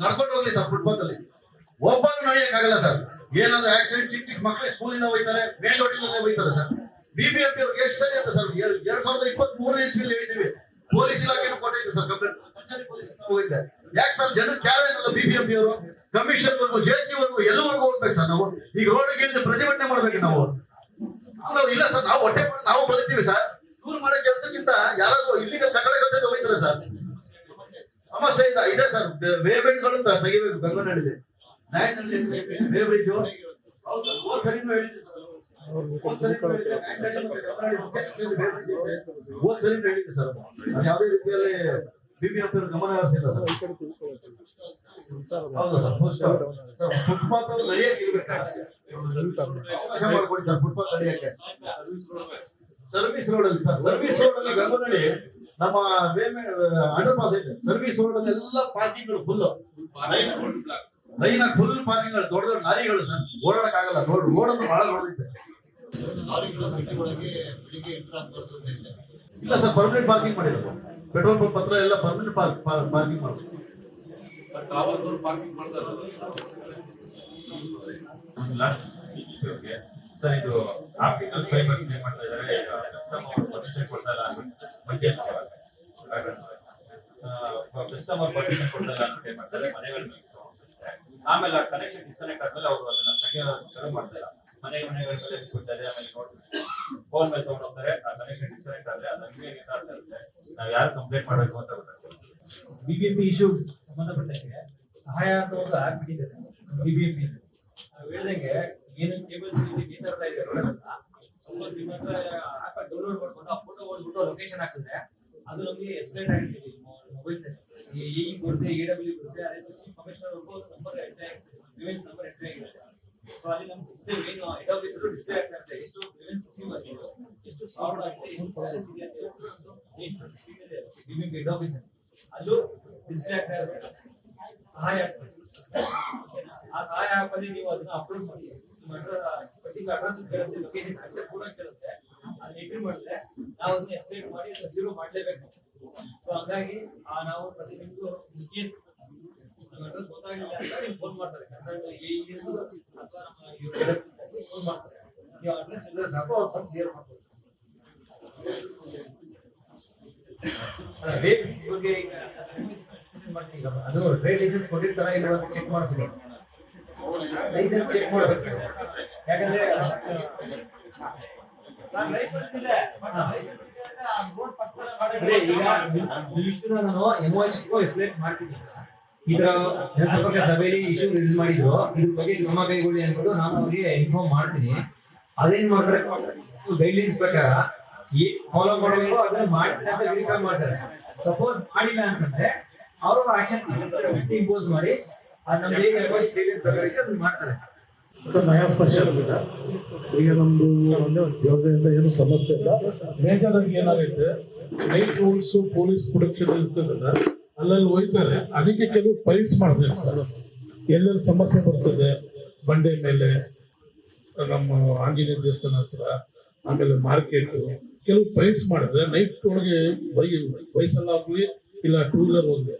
ನಡ್ಕೊಂಡು ಹೋಗ್ಲಿ ಸರ್. ಫುಟ್ಪಾತ್ ಅಲ್ಲಿ ಒಬ್ಬರು ನಡೆಯಕ್ಕಾಗಲ್ಲ ಸರ್. ಏನಾದ್ರು ಆಕ್ಸಿಡೆಂಟ್ ಚಿಕ್ಕ ಚಿಕ್ಕ ಮಕ್ಕಳಿಗೆ ಸ್ಕೂಲಿಂದ ಹೋಗ್ತಾರೆ, ಮೇಲ್ಗಡೆಯಿಂದಲೇ ಹೋಗ್ತಾರೆ ಸರ್. BBMP ಅವ್ರಿಗೆ ಎಷ್ಟು ಸರಿ ಅಂತ ಸರ್ 2023ನೇ ಇಸ್ವಿಯಲ್ಲಿ ಹೇಳಿದ್ದೀವಿ. ಪೊಲೀಸ್ ಇಲಾಖೆನೂ ಕೊಟ್ಟಿದ್ದೀವಿ ಸರ್ ಕಂಪ್ಲೇಂಟ್. ಹೋಗಿದ್ದೆ ಯಾಕೆ ಸರ್ ಜನರು ಕ್ಯಾರ ಇರಲ್ಲ. BBMP ಅವರು ಕಮಿಷನ್ ವರ್ಗು JC ವರ್ಗು ಎಲ್ಲವರೆಗೂ ಹೋಗ್ಬೇಕು ಸರ್. ನಾವು ಈಗ ರೋಡ್ ಗಿಳಿದು ಪ್ರತಿಭಟನೆ ಮಾಡ್ಬೇಕು ನಾವು ಇಲ್ಲ ಸರ್. ನಾವು ಹೊಟ್ಟೆ ನಾವು ಬದುಕ್ತೀವಿ ಸರ್. ಇವ್ರು ಮಾಡೋ ಕೆಲಸಕ್ಕಿಂತ ಯಾರಾದ್ರೂ ಇಲ್ಲಿಗಲ್ ಕಟ್ಟಡ ಕಟ್ಟದ ಹೋಗ್ತಾರೆ ಸರ್. ಸಮಸ್ಯೆ ಇದೆ ಸರ್. ವೇಬೆಂಡ್ಗಳು ತೆಗಿಬೇಕು ಗಂಗನಹಳ್ಳಿ ವೇ ಬ್ರಿಡ್ಜ್. ಹೌದು ಹೋದ್ ಸರಿನೂ ಹೇಳಿದ್ದೆ ಸರ್. ಅದು ಯಾವುದೇ ರೀತಿಯಲ್ಲಿ BBMP ಗಮನ ಹರಿಸಿಲ್ಲ ಸರ್. ಹೌದು ಸರ್. ಫುಟ್ಪಾತ್ ನಡೆಯಕ್ಕೆ ಇರ್ಬೇಕು ಅವಕಾಶ ಮಾಡ್ಕೊಡಿ ಸರ್. ಫುಟ್ಪಾತ್ ನಡೆಯಕ್ಕೆ ಸರ್ವಿಸ್ ರೋಡ್ ಅಲ್ಲಿ ಸರ್. ಸರ್ವಿಸ್ ರೋಡ್ ಅಲ್ಲಿ ಗಂಗನಹಳ್ಳಿ ನಮ್ಮ ಅಂಡರ್ ಪಾಸ್ ಐತೆ. ಸರ್ವಿಸ್ ರೋಡ್ ಅಲ್ಲಿ ಎಲ್ಲ ಪಾರ್ಕಿಂಗ್ಗಳು ಫುಲ್ ಲೈನ್ ಫುಲ್ ಪಾರ್ಕಿಂಗ್ ದೊಡ್ಡ ದೊಡ್ಡ ಲಾರಿಗಳು ಸರ್. ಓಡಾಡಕ್ ಆಗಲ್ಲ. ರೋಡ್ ಅಂದ್ರೆ ಬಹಳ ದೊಡ್ಡದೈತೆ. ಇಲ್ಲ ಸರ್ ಪರ್ಮನೆಂಟ್ ಪಾರ್ಕಿಂಗ್ ಮಾಡಿರೋದು. ಪೆಟ್ರೋಲ್ ಪಂಪ್ ಹತ್ರ ಎಲ್ಲ ಪರ್ಮನೆಂಟ್ ಪಾರ್ಕಿಂಗ್ ಮಾಡೋದು. ಸರ್ ಇದು ಆಪ್ಟಿಕಲ್ ಫೈಬರ್ ಮಾಡ್ತಾ ಇದ್ದಾರೆ. ಪರ್ಮಿಷನ್ ಕೊಡ್ತಾ ಇಲ್ಲ ಕಸ್ಟಮರ್ ಪರ್ಮಿಷನ್ ಕೊಡ್ತಾ ಇಲ್ಲ ಮಾಡ್ತಾರೆ. ಮನೆಗಳು ಆಮೇಲೆ ಕನೆಕ್ಷನ್ ಡಿಸ್ಕನೆಕ್ಟ್ ಆದ್ಮೇಲೆ ಅವರು ಅದನ್ನ ಶುರು ಮಾಡ್ತಾ ಇಲ್ಲ. ಮನೆಗಳ ಕೊಡ್ತಾರೆ. ಆಮೇಲೆ ಫೋನ್ ಮೇಲೆ ತಗೊಂಡು ಹೋಗ್ತಾರೆ. ಆ ಕನೆಕ್ಷನ್ ಡಿಸ್ಕನೆಕ್ಟ್ ಆದ್ರೆ ಅದು ಹಂಗೆ ಆಡ್ತಾ ಇರುತ್ತೆ. ನಾವು ಯಾರು ಕಂಪ್ಲೇಂಟ್ ಮಾಡಬೇಕು ಅಂತ ಗೊತ್ತಾಗ್ತದೆ. BBMP ಇಶ್ಯೂ ಸಂಬಂಧಪಟ್ಟಂಗೆ ಸಹಾಯ ಅಂತ ಒಂದು ಆಪ್ ಬಿಟ್ಟಿದ್ದಾರೆ BBMP. ನಾವು ಹೇಳ್ದಂಗೆ ಏನು ಕೇಬಲ್ಸ್ ನೇತಾಡ್ತಾ ಇದೆ ರೋಡಲ್ಲ, ಸಪೋಸ್ ನಿಮ್ಮ ಹತ್ರ ಆಪ್ ಡೌನ್ಲೋಡ್ ಮಾಡ್ಕೊಂಡು ಆ ಫೋಟೋ ಓದ್ಬಿಟ್ಟು ಲೊಕೇಶನ್ ಹಾಕಿದ್ರೆ ಅದು ನಮಗೆ ಎಸ್ಕಲೇಟ್ ಆಗಿರ್ತೀವಿ ಮೊಬೈಲ್ಸ್ ಅಲ್ಲಿ. ಬರುತ್ತೆ, AW ಬರುತ್ತೆ, ಅದೇ ಚೀಫ್ ಕಮಿಷನರ್ ನಂಬರ್ ಎಂಟ್ರಿ ಆಗಿರುತ್ತೆ, ಪ್ರಿವೆನ್ಸ್ ನಂಬರ್ ಎಂಟ್ರಿ ಆಗಿರುತ್ತೆ. ಸೊ ಅಲ್ಲಿ ನಮ್ಮ ಡಿಸ್ಪ್ಲೇ ಮೇನ್ ಹೆಡ್ ಆಫೀಸ್ ಅಲ್ಲೂ ಡಿಸ್ಪ್ಲೇ ಆಗ್ತಾ ಇರುತ್ತೆ. ಎಷ್ಟು ಪ್ರಿವೆನ್ಸ್ ರಿಸೀವ್ ಆಗಿದೆ, ಎಷ್ಟು ಫ್ರಾಡ್ ಆಗಿದೆ, ಎಷ್ಟು ಬ್ಯಾಲೆನ್ಸ್ ಇದೆ ಅಂತ ಸ್ಕ್ರೀನ್ ಇದೆ BBMP ಹೆಡ್ ಆಫೀಸ್ ಅಲ್ಲಿ. ಅಲ್ಲೂ ಡಿಸ್ಪ್ಲೇ ಆಗ್ತಾ ಇರುತ್ತೆ. ಸಹಾಯ ಆಗ್ತದೆ. ಆ ಸಹಾಯ ಆಪಲ್ಲಿ ನೀವು ಅದನ್ನ ಅಪ್ಲೋಡ್ ಮಾಡಿ ಪರ್ಟಿಕ್ಯುಲರ್ ಅಡ್ರೆಸ್ ಕೇಳುತ್ತೆ, ಲೊಕೇಶನ್ ಅಕ್ಸೆಪ್ಟ್ ಕೂಡ ಕೇಳುತ್ತೆ. ಅದನ್ನ ಎಂಟ್ರಿ ಮಾಡಿದ್ರೆ ನಾವು ಅದನ್ನ ಎಸ್ಕಲೇಟ್ ಮಾಡಿ ಅದನ್ನ ಝೀರೋ ಮಾಡಲೇಬೇಕು. ಸೊ ಹಂಗಾಗಿ ನಾವು ಪ್ರತಿ ನಿಮಿಷ ಇನ್ ಕೇಸ್ ಅಡ್ರೆಸ್ ಗೊತ್ತಾಗಿಲ್ಲ ಅಂತ ನೀವು ಫೋನ್ ಮಾಡ್ತಾರೆ. ಕನ್ಸಲ್ಟ್ ಅಥವಾ ನಮ್ಮ ಫೋನ್ ಮಾಡ್ತಾರೆ. ನೀವು ಅಡ್ರೆಸ್ ಇಲ್ಲ ಸಾಕು ಅವ್ರು ಬಂದು ಕ್ಲಿಯರ್ ಮಾಡ್ಬೋದು. ಅದು ಟ್ರೇಡ್ ಲೈಸೆನ್ಸ್ ಕೊಟ್ಟಿರ್ತಾರ ಇಲ್ಲ ಅಂತ ಚೆಕ್ ಮಾಡ್ತೀನಿ. ಲೈಸೆನ್ಸ್ ಚೆಕ್ ಮಾಡ್ಬೇಕು. ಯಾಕಂದ್ರೆ ಈಗ ನಾನು MOH ಎಸ್ಕಲೇಟ್ ಮಾಡ್ತೀನಿ. ಇದರ ಜನಸಂಪರ್ಕ ಸಭೆಯಲ್ಲಿ ಇಶ್ಯೂ ರಿಲೀಸ್ ಮಾಡಿದ್ರು, ಇದ್ರ ಬಗ್ಗೆ ಕ್ರಮ ಕೈಗೊಳ್ಳಿ ಅನ್ಬಿಟ್ಟು ನಾನು ಅವರಿಗೆ ಇನ್ಫಾರ್ಮ್ ಮಾಡ್ತೀನಿ. ಅದೇನ್ ಮಾಡ್ತಾರೆ, ಗೈಡ್ಲೈನ್ಸ್ ಪ್ರಕಾರ ಫಾಲೋ ಮಾಡಬೇಕು, ಅದನ್ನ ಮಾಡ್ತೀನಿ ಅಂತ ವೆರಿಫೈ ಮಾಡ್ತಾರೆ. ಸಪೋಸ್ ಮಾಡಿಲ್ಲ ಅಂತಂದ್ರೆ ಅವರು ಆಕ್ಷನ್ ಇಂಪೋಸ್ ಮಾಡಿ ನಮ್ದು ಏನು MOH ಗೈಡ್ಲೈನ್ಸ್ ಪ್ರಕಾರ ಇದೆ ಅದನ್ನ ಮಾಡ್ತಾರೆ. ನಯಾ ಸ್ಪರ್ಶ ಆಗೋದಿಲ್ಲ. ಈಗ ನಮ್ದು ಜವಾಬ್ದಾರಿಯಿಂದ ಏನು ಸಮಸ್ಯೆ ಇಲ್ಲ. ಮೇಜರ್ ಆಗಿ ಏನಾಗೈತೆ, ನೈಟ್ ರೂಲ್ಸ್ ಪೊಲೀಸ್ ಪ್ರೊಟೆಕ್ಷನ್ ಇರ್ತದಲ್ಲ, ಅಲ್ಲಲ್ಲಿ ಹೋಯ್ತಾರೆ. ಅದಕ್ಕೆ ಕೆಲವು ಫೈಟ್ಸ್ ಮಾಡ್ಬೇಕು ಸರ್. ಎಲ್ಲೆಲ್ಲಿ ಸಮಸ್ಯೆ ಬರ್ತದೆ, ಬಂಡೆ ಮೇಲೆ, ನಮ್ಮ ಆಂಜನೇಯ ದೇವಸ್ಥಾನ ಹತ್ರ, ಆಮೇಲೆ ಮಾರ್ಕೆಟ್, ಕೆಲವು ಫೈಟ್ಸ್ ಮಾಡಿದ್ರೆ ನೈಟ್ ಒಳಗೆ ವಯಸ್ಸೆಲ್ಲ ಹೋಗ್ಲಿ ಇಲ್ಲ ಟೂ ವೀಲರ್ ಹೋಗಿ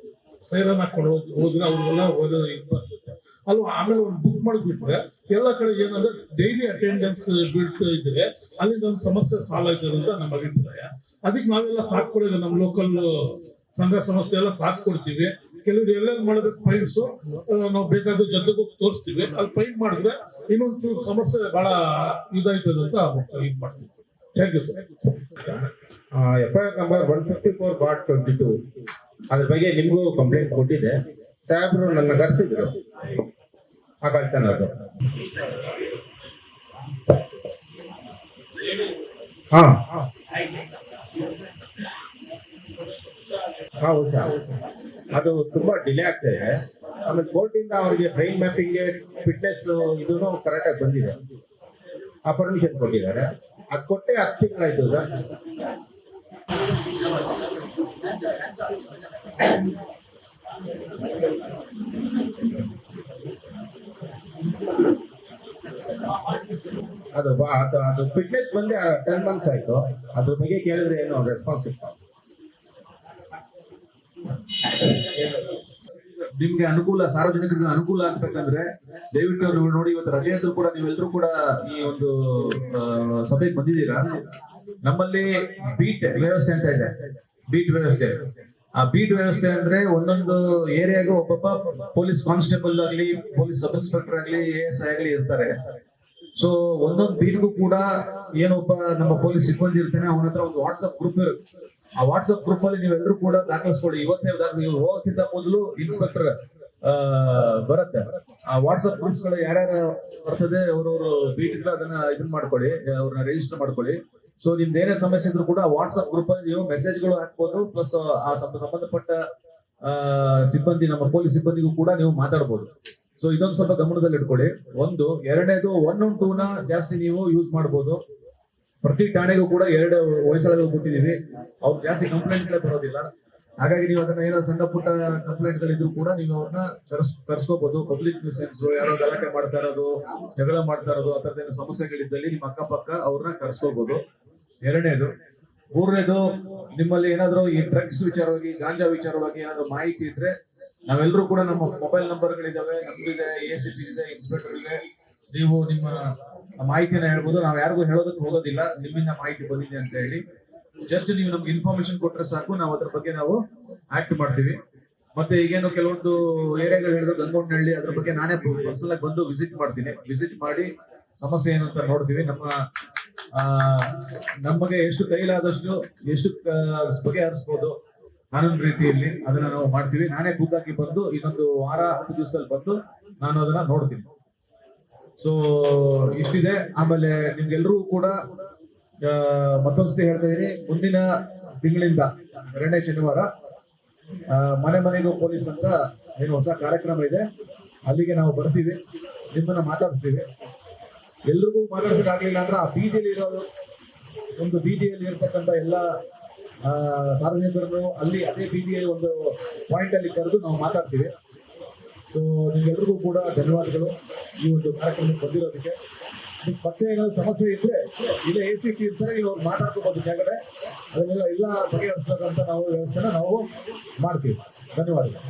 ಸೈರನ್ ಹಾಕೊಂಡು ಹೋದ್ರೆ ಅವ್ರಿಗೆಲ್ಲ ಹೋಗೋದು ಇದು ಬರ್ತದೆ. ಅಲ್ವಾ ಆಮೇಲೆ ಒಂದು ಬುಕ್ ಮಾಡಿಬಿಟ್ರೆ ಎಲ್ಲ ಕಡೆ ಏನಂದ್ರೆ ಡೈಲಿ ಅಟೆಂಡೆನ್ಸ್ ಬೀಳ್ತಾ ಇದ್ರೆ ಅಲ್ಲಿಂದ ಒಂದು ಸಮಸ್ಯೆ ಸಾಲ್ವ್ ಆಯ್ತದೆ ಅಂತ ನಮ್ಮ ಅಭಿಪ್ರಾಯ. ಅದಕ್ಕೆ ನಾವೆಲ್ಲ ಸಾಥ್ ಕೊಡೋದು, ನಮ್ಮ ಲೋಕಲ್ ಸಂಘ ಸಂಸ್ಥೆ ಎಲ್ಲ ಸಾಥ್ ಕೊಡ್ತೀವಿ. ಕೆಲವರು ಎಲ್ಲೆಲ್ಲಿ ಮಾಡೋದಕ್ಕೆ ಫೈನ್ಸ್ ನಾವು ಬೇಕಾದ ಜೊತೆಗೂ ತೋರಿಸ್ತೀವಿ. ಅಲ್ಲಿ ಫೈನ್ ಮಾಡಿದ್ರೆ ಇನ್ನೊಂದು ಸಮಸ್ಯೆ ಬಹಳ ಇದಾಯ್ತದೆ ಅಂತ ಇದು ಮಾಡ್ತೀವಿ. Thank you sir. FIR number 154/22 ಅದ್ರ ಬಗ್ಗೆ ನಿಮಗೂ ಕಂಪ್ಲೇಂಟ್ ಕೊಟ್ಟಿದ್ದೆ. ಸಾಹೇಬ್ರು ನನ್ನ ಕರೆಸಿದ್ರು ಆ ಕಳ್ತನ ಅದು. ಹಾ ಹೌದಾ, ಅದು ತುಂಬಾ ಡಿಲೇ ಆಗ್ತದೆ. ಆಮೇಲೆ ಕೋರ್ಟಿಂದ ಅವರಿಗೆ ಬ್ರೈನ್ ಮ್ಯಾಪಿಂಗ್ ಫಿಟ್ನೆಸ್ ಇದೂ ಕರೆಕ್ಟಾಗಿ ಬಂದಿದೆ, ಆ ಪರ್ಮಿಷನ್ ಕೊಟ್ಟಿದ್ದಾರೆ. ಅದು ಕೊಟ್ಟೆ 10 ತಿಂಗಳಾಯ್ತು ಸರ್. ಅದು ಫಿಟ್ನೆಸ್ ಬಂದು 10 ಮಂತ್ಸ್ ಆಯ್ತು. ಅದ್ರ ಬಗ್ಗೆ ಕೇಳಿದ್ರೆ ಏನು ರೆಸ್ಪಾನ್ಸ್ ಇಲ್ಲ. ನಿಮ್ಗೆ ಅನುಕೂಲ, ಸಾರ್ವಜನಿಕರಿಗೆ ಅನುಕೂಲ ಆಗ್ಬೇಕಂದ್ರೆ ದಯವಿಟ್ಟು ನೀವು ನೋಡಿ, ಇವತ್ತು ರಜೆ ಇದ್ರು ಕೂಡ ನೀವೆಲ್ಲರೂ ಕೂಡ ಈ ಒಂದು ಸಭೆಗೆ ಬಂದಿದ್ದೀರಾ. ನಮ್ಮಲ್ಲಿ ಬೀಟ್ ವ್ಯವಸ್ಥೆ ಅಂತ ಇದೆ. ಬೀಟ್ ವ್ಯವಸ್ಥೆ, ಆ ಬೀಟ್ ವ್ಯವಸ್ಥೆ ಅಂದ್ರೆ ಒಂದೊಂದು ಏರಿಯಾಗೂ ಒಬ್ಬೊಬ್ಬ ಪೊಲೀಸ್ ಕಾನ್ಸ್ಟೇಬಲ್ ಆಗ್ಲಿ, ಪೊಲೀಸ್ ಸಬ್ ಇನ್ಸ್ಪೆಕ್ಟರ್ ಆಗ್ಲಿ, ASI ಆಗ್ಲಿ ಇರ್ತಾರೆ. ಸೊ ಒಂದೊಂದು ಬೀಟ್ಗೂ ಕೂಡ ಏನೊಬ್ಬ ನಮ್ಮ ಪೊಲೀಸ್ ಸಿಬ್ಬಂದಿ ಇರ್ತಾನೆ, ಅವನ ಹತ್ರ ಒಂದು ವಾಟ್ಸ್ಆಪ್ ಗ್ರೂಪ್ ಇರುತ್ತೆ. ಆ ವಾಟ್ಸ್ಆಪ್ ಗ್ರೂಪ್ ಅಲ್ಲಿ ನೀವೆಲ್ಲರೂ ಕೂಡ ದಾಖಲಿಸ್ಕೊಳ್ಳಿ. ಇವತ್ತೇ ನೀವು ಹೋಗೋಕ್ಕಿಂತ ಮೊದಲು ಇನ್ಸ್ಪೆಕ್ಟರ್ ಬರುತ್ತೆ. ಆ ವಾಟ್ಸ್ಆಪ್ ಗ್ರೂಪ್ಸ್ ಗಳು ಯಾರ್ಯಾರು ಬರ್ತದೆ ಅವ್ರವ್ರು ಬೀಟ್ ಅದನ್ನ ಇದನ್ನ ಮಾಡ್ಕೊಳ್ಳಿ, ಅವ್ರನ್ನ ರಿಜಿಸ್ಟರ್ ಮಾಡ್ಕೊಳ್ಳಿ. ಸೊ ನಿಮ್ದು ಏನೇ ಸಮಸ್ಯೆ ಇದ್ರು ಕೂಡ ವಾಟ್ಸ್ಆಪ್ ಗ್ರೂಪ್ ಅಲ್ಲಿ ನೀವು ಮೆಸೇಜ್ಗಳು ಹಾಕ್ಬೋದು. ಪ್ಲಸ್ ಆ ಸಂಬಂಧಪಟ್ಟ ಸಿಬ್ಬಂದಿ, ನಮ್ಮ ಪೊಲೀಸ್ ಸಿಬ್ಬಂದಿಗೂ ಕೂಡ ನೀವು ಮಾತಾಡ್ಬೋದು. ಸೊ ಇದೊಂದು ಸ್ವಲ್ಪ ಗಮನದಲ್ಲಿ ಇಟ್ಕೊಳ್ಳಿ. ಒಂದು. ಎರಡನೇದು 112ನ ಜಾಸ್ತಿ ನೀವು ಯೂಸ್ ಮಾಡ್ಬೋದು. ಪ್ರತಿ ಠಾಣೆಗೂ ಕೂಡ 2 ಹೊಯ್ಸಳಗಳು ಕೊಟ್ಟಿದೀವಿ. ಅವ್ರು ಜಾಸ್ತಿ ಕಂಪ್ಲೇಂಟ್ಗಳೇ ಬರೋದಿಲ್ಲ. ಹಾಗಾಗಿ ನೀವು ಅದನ್ನ ಏನೋ ಸಣ್ಣ ಪುಟ್ಟ ಕಂಪ್ಲೇಂಟ್ಗಳಿದ್ರು ಕೂಡ ನೀವು ಅವ್ರನ್ನ ಕರ್ಸ್ಕೋಬಹುದು. ಪಬ್ಲಿಕ್ ನ್ಯೂಸೆನ್ಸ್, ಯಾರೋ ಗಲಾಟೆ ಮಾಡ್ತಾ ಇರೋದು, ಜಗಳ ಮಾಡ್ತಾ ಇರೋದು, ಆ ತರದ ಸಮಸ್ಯೆಗಳಿದ್ದಲ್ಲಿ ನಿಮ್ಮ ಅಕ್ಕಪಕ್ಕ ಅವ್ರನ್ನ ಕರ್ಸ್ಕೋಬಹುದು. ಎರಡನೇದು. ಮೂರನೇದು, ನಿಮ್ಮಲ್ಲಿ ಏನಾದ್ರು ಈ ಡ್ರಗ್ಸ್ ವಿಚಾರವಾಗಿ, ಗಾಂಜಾ ವಿಚಾರವಾಗಿ ಏನಾದ್ರು ಮಾಹಿತಿ ಇದ್ರೆ ನಾವೆಲ್ಲರೂ ಕೂಡ ನಮ್ಮ ಮೊಬೈಲ್ ನಂಬರ್ಗಳಿದಾವೆ, ನಮ್ದಿದೆ, ACP ಇದೆ, ಇನ್ಸ್ಪೆಕ್ಟರ್ ಇದೆ. ನೀವು ನಿಮ್ಮ ಮಾಹಿತಿನ ಹೇಳ್ಬೋದು. ನಾವು ಯಾರಿಗೂ ಹೇಳೋದಕ್ಕೆ ಹೋಗೋದಿಲ್ಲ ನಿಮ್ಮಿಂದ ಮಾಹಿತಿ ಬಂದಿದೆ ಅಂತ ಹೇಳಿ. ಜಸ್ಟ್ ನೀವು ನಮ್ಗೆ ಇನ್ಫಾರ್ಮೇಶನ್ ಕೊಟ್ರೆ ಸಾಕು, ನಾವು ಅದ್ರ ಬಗ್ಗೆ ನಾವು ಆಕ್ಟ್ ಮಾಡ್ತೀವಿ. ಮತ್ತೆ ಈಗೇನು ಕೆಲವೊಂದು ಏರಿಯಾಗಳು ಹೇಳಿದ್ರು, ಗಂಗೋನಹಳ್ಳಿ, ಅದ್ರ ಬಗ್ಗೆ ನಾನೇ ಪರ್ಸನಲ್ ಆಗಿ ಬಂದು ವಿಸಿಟ್ ಮಾಡ್ತೀನಿ. ವಿಸಿಟ್ ಮಾಡಿ ಸಮಸ್ಯೆ ಏನು ಅಂತ ನೋಡ್ತೀವಿ. ನಮಗೆ ಎಷ್ಟು ಕೈಲಾದಷ್ಟು ಎಷ್ಟು ಬಗೆಹರಿಸ್ಬೋದು ಕಾನೂನು ರೀತಿಯಲ್ಲಿ ಅದನ್ನ ನಾವು ಮಾಡ್ತೀವಿ. ನಾನೇ ಖುದ್ದಾಗಿ ಬಂದು ಇನ್ನೊಂದು ವಾರ 10 ದಿವಸದಲ್ಲಿ ಬಂದು ನಾನು ಅದನ್ನ ನೋಡ್ತೀನಿ. ಸೊ ಇಷ್ಟಿದೆ. ಆಮೇಲೆ ನಿಮ್ಗೆಲ್ರಿಗೂ ಕೂಡ ಮತ್ತೊಂದ್ಸತಿ ಹೇಳ್ತಾ ಇದೀನಿ, ಮುಂದಿನ ತಿಂಗಳಿಂದ 2ನೇ ಶನಿವಾರ ಮನೆ ಮನೆಗೂ ಪೊಲೀಸ್ ಅಂತ ಏನು ಹೊಸ ಕಾರ್ಯಕ್ರಮ ಇದೆ. ಅಲ್ಲಿಗೆ ನಾವು ಬರ್ತೀವಿ, ನಿಮ್ಮನ್ನ ಮಾತಾಡಿಸ್ತೀವಿ. ಎಲ್ರಿಗೂ ಮಾತಾಡ್ಸಕ್ಕಾಗ್ಲಿಲ್ಲ ಅಂದ್ರೆ ಆ ಬೀದಿಯಲ್ಲಿ ಇರೋದು, ಒಂದು ಬೀದಿಯಲ್ಲಿ ಇರ್ತಕ್ಕಂಥ ಎಲ್ಲ ಸಾರ್ವಜನಿಕರನ್ನು ಅಲ್ಲಿ ಅದೇ ಬೀದಿಯಲ್ಲಿ ಒಂದು ಪಾಯಿಂಟ್ ಅಲ್ಲಿ ಕರೆದು ನಾವು ಮಾತಾಡ್ತೀವಿ. ಸೊ ನಿಮ್ಗೆಲ್ರಿಗೂ ಕೂಡ ಧನ್ಯವಾದಗಳು ಈ ಒಂದು ಕಾರ್ಯಕ್ರಮಕ್ಕೆ ಬಂದಿರೋದಕ್ಕೆ. ನಿಮ್ ಮತ್ತೆ ಏನಾದ್ರು ಸಮಸ್ಯೆ ಇದ್ರೆ ಇಲ್ಲೇ ACP ಇರ್ತಾರೆ, ನೀವು ಅವ್ರು ಮಾತಾಡ್ಕೋಬಹುದು ಕೆಳಗಡೆ. ಅದನ್ನೆಲ್ಲ ಎಲ್ಲ ಬಗೆಹರಿಸ್ತಕ್ಕಂಥ ನಾವು ವ್ಯವಸ್ಥೆನ ನಾವು ಮಾಡ್ತೀವಿ. ಧನ್ಯವಾದಗಳು.